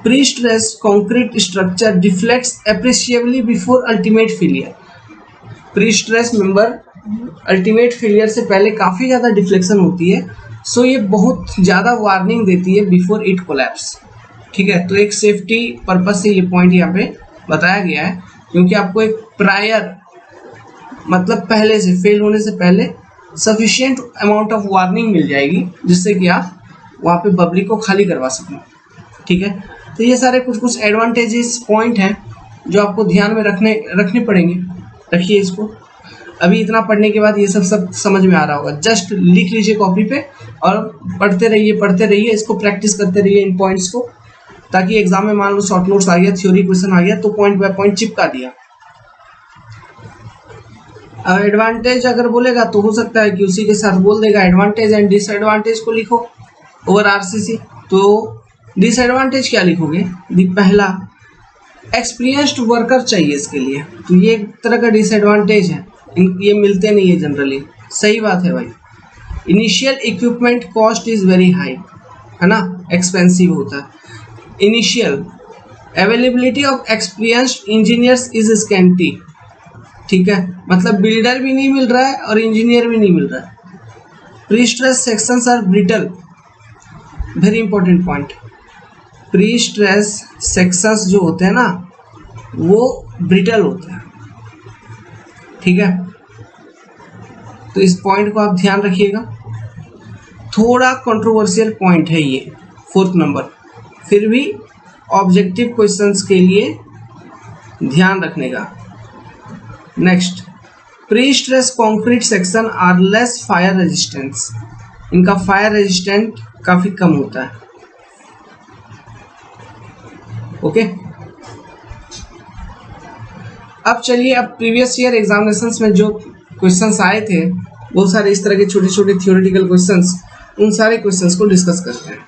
Pre stress concrete structure deflects appreciably before ultimate failure, pre stress member ultimate failure से पहले काफ़ी ज़्यादा डिफ्लेक्शन होती है, सो ये बहुत ज़्यादा वार्निंग देती है बिफोर इट कोलैप्स। ठीक है, तो एक सेफ्टी पर्पज से ये पॉइंट यहाँ पे बताया गया है, क्योंकि आपको एक प्रायर मतलब पहले से फेल होने से पहले सफिशिएंट अमाउंट ऑफ वार्निंग मिल जाएगी, जिससे कि आप वहाँ पे बबली को खाली करवा सकें। ठीक है, तो ये सारे कुछ एडवांटेजेस पॉइंट हैं जो आपको ध्यान में रखने पड़ेंगे, रखिए इसको। अभी इतना पढ़ने के बाद ये सब समझ में आ रहा होगा, जस्ट लिख लीजिए कॉपी पे और पढ़ते रहिए, इसको प्रैक्टिस करते रहिए इन पॉइंट्स को, ताकि एग्जाम में मान लो शॉर्ट नोट्स आ गया, थ्योरी क्वेश्चन आ गया तो पॉइंट बाय पॉइंट चिपका दिया। अब एडवांटेज अगर बोलेगा तो हो सकता है कि उसी के साथ बोल देगा एडवांटेज एंड डिसएडवांटेज को लिखो ओवर आरसीसी। तो डिसएडवांटेज क्या लिखोगे? पहला, एक्सपीरियंस्ड वर्कर चाहिए इसके लिए, तो ये एक तरह का डिसएडवांटेज है, ये मिलते नहीं है जनरली। सही बात है भाई, initial equipment cost is very high, है ना, एक्सपेंसिव होता है। Initial availability of experienced engineers is scanty, ठीक है, मतलब बिल्डर भी नहीं मिल रहा है और इंजीनियर भी नहीं मिल रहा है। Pre stress sections are brittle, very important point, pre stress sections जो होते हैं ना वो ब्रिटल होते हैं। ठीक है, तो इस पॉइंट को आप ध्यान रखिएगा, थोड़ा कंट्रोवर्शियल पॉइंट है ये, 4th नंबर, फिर भी ऑब्जेक्टिव क्वेश्चंस के लिए ध्यान रखने का। Next, pre stress concrete section are less fire resistance, इनका फायर रेजिस्टेंट काफी कम होता है। ओके, अब चलिए, अब प्रीवियस ईयर एग्जामिनेशंस में जो क्वेश्चंस आए थे बहुत सारे इस तरह के छोटे छोटे थियोरेटिकल क्वेश्चंस, उन सारे क्वेश्चंस को डिस्कस करते हैं।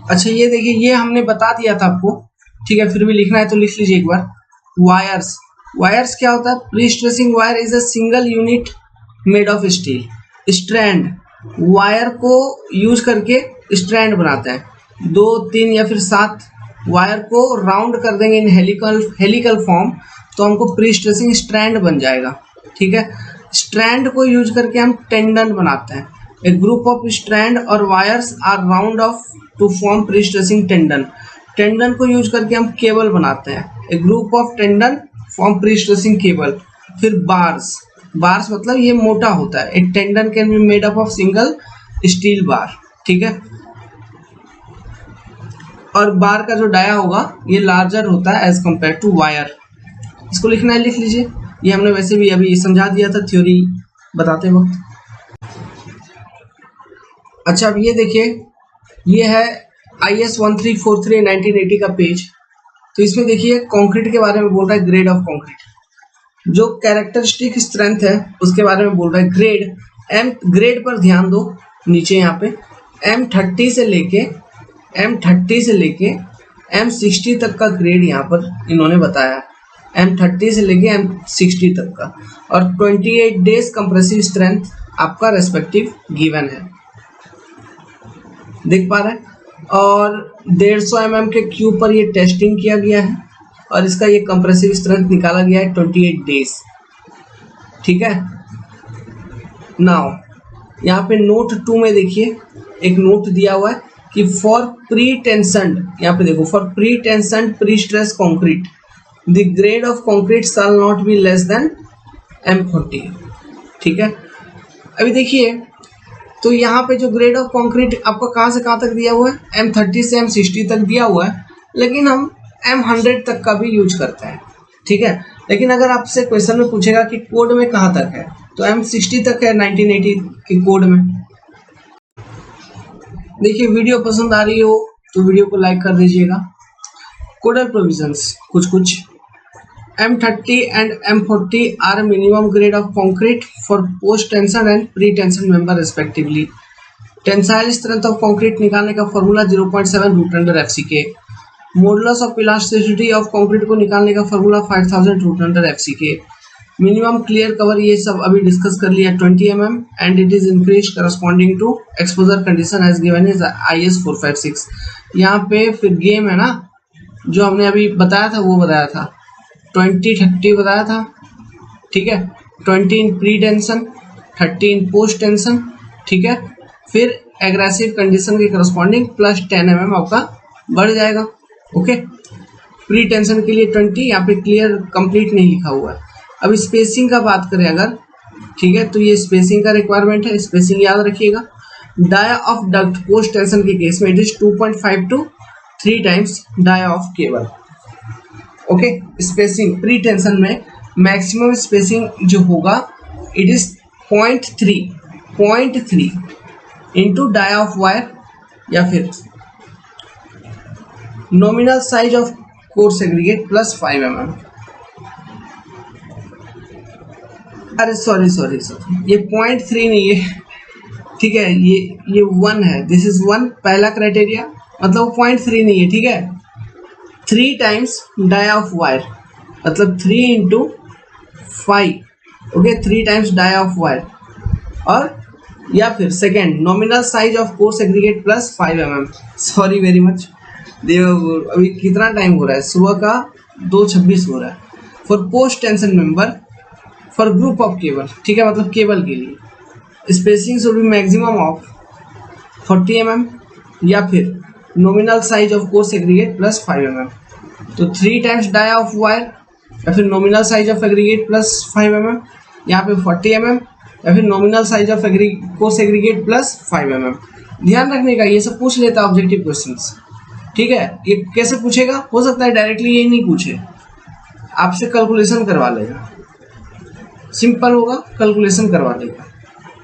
अच्छा, ये देखिए, ये हमने बता दिया था आपको, ठीक है, फिर भी लिखना है तो लिख लीजिए एक बार। वायर्स क्या होता है? Pre stressing wire is a single unit made of steel. Strand, wire को यूज करके स्ट्रैंड बनाते हैं, 2, 3 या फिर 7 वायर को राउंड कर देंगे इन हेलिकल फॉर्म, तो हमको प्री स्ट्रेसिंग स्ट्रैंड बन जाएगा। ठीक है, स्ट्रैंड को यूज करके हम टेंडन बनाते हैं। ए ग्रुप ऑफ स्ट्रैंड और wires are round off to form pre stressing tendon. Tendon को यूज करके हम केबल बनाते हैं। A group of tendon form pre stressing cable. फिर बार्स मतलब ये मोटा होता है। A tendon can be made up of single steel bar. ठीक है, और बार का जो डाया होगा ये लार्जर होता है एज कंपेयर टू वायर। इसको लिखना है, लिख लीजिए, ये हमने वैसे भी अभी समझा दिया था थ्योरी बताते वक्त। अच्छा, अब ये देखिए, ये है IS 1343 1980 का पेज। तो इसमें देखिए कंक्रीट के बारे में बोल रहा है, ग्रेड ऑफ कंक्रीट, जो कैरेक्टरिस्टिक स्ट्रेंथ है उसके बारे में बोल रहा है। ग्रेड एम, ग्रेड पर ध्यान दो नीचे यहाँ पे M30 से लेके M60 तक का ग्रेड यहाँ पर इन्होंने बताया, M30 से लेके M60 तक का, और 28 डेज कंप्रेसिव स्ट्रेंथ आपका रेस्पेक्टिव गिवन है, देख पा रहे हैं। और 150 mm के क्यूब पर ये टेस्टिंग किया गया है और इसका ये कंप्रेसिव स्ट्रेंथ निकाला गया है 28 डेज, ठीक है। नाउ यहाँ पे नोट 2 में देखिए एक नोट दिया हुआ है कि फॉर प्री टेंशन, यहाँ पे देखो, for pre tension pre stress concrete the grade of concrete shall not be less then M40, ठीक है। अभी देखिए तो यहाँ पे जो ग्रेड ऑफ कंक्रीट आपको कहाँ से कहाँ तक दिया हुआ है, M30 से M60 तक दिया हुआ है, लेकिन हम M100 तक का भी यूज करते हैं, ठीक है। लेकिन अगर आपसे क्वेश्चन में पूछेगा कि कोड में कहाँ तक है, तो M60 तक है 1980 के कोड में। देखिए वीडियो पसंद आ रही हो तो वीडियो को लाइक कर दीजिएगा। कोडल प्रोविजंस कुछ M30 and M40 are minimum grade of concrete for post tension and pre tension member respectively. Tensile strength of concrete निकालने का formula 0.7 root under FCK। Modulus of elasticity of concrete को निकालने का formula 5000 root under FCK। Minimum clear cover ये सब अभी discuss कर लिया 20 mm and it is increase corresponding to exposure condition as given is IS 456। यहाँ पे फिर गेम है ना, जो हमने अभी बताया था वो बताया था 20-30 बताया था, ठीक है। 20 इन प्री टेंशन, 30 इन पोस्ट टेंशन, ठीक है। फिर एग्रेसिव कंडीशन के करस्पॉन्डिंग प्लस 10 mm आपका बढ़ जाएगा, ओके। प्री टेंशन के लिए 20, यहाँ पे क्लियर कंप्लीट नहीं लिखा हुआ है। अब स्पेसिंग का बात करें अगर, ठीक है, तो ये स्पेसिंग का रिक्वायरमेंट है, स्पेसिंग याद रखिएगा। Dia of duct post tension के केस में it is 2.5 to 3 times dia of cable, okay. Spacing pre tension में मैक्सिमम स्पेसिंग जो होगा it is 0.3 into dia of wire, या फिर nominal size of coarse aggregate plus 5 mm। अरे sorry, ये 0.3 नहीं है, ठीक है, ये 1 है, दिस इज 1 पहला क्राइटेरिया, मतलब 0.3 नहीं है, ठीक है। 3 times डाया ऑफ वायर, मतलब 3 into 5, okay, 3 times dia of wire, और या फिर second nominal size of coarse aggregate plus 5 mm। Sorry very much, अभी कितना टाइम हो रहा है, सुबह का 2:26 हो रहा है। For post tension member for group of cable, ठीक है, मतलब केबल के लिए spacing should be maximum of 40 mm, या फिर nominal size of coarse aggregate plus 5 mm। तो 3 times डाया ऑफ वायर, या फिर nominal size of aggregate plus 5 mm, यहाँ पे 40 mm, या फिर nominal size of coarse aggregate plus 5 mm। ध्यान रखने का, ये सब पूछ लेता है ऑब्जेक्टिव क्वेश्चंस, ठीक है। ये कैसे पूछेगा, हो सकता है डायरेक्टली यही नहीं पूछे, आपसे कैलकुलेशन करवा लेगा, सिंपल होगा, कैलकुलेशन करवा लेगा।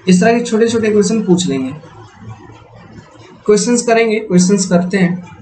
इस तरह के छोटे छोटे क्वेश्चन पूछ लेंगे, क्वेश्चंस करेंगे, क्वेश्चंस करते हैं।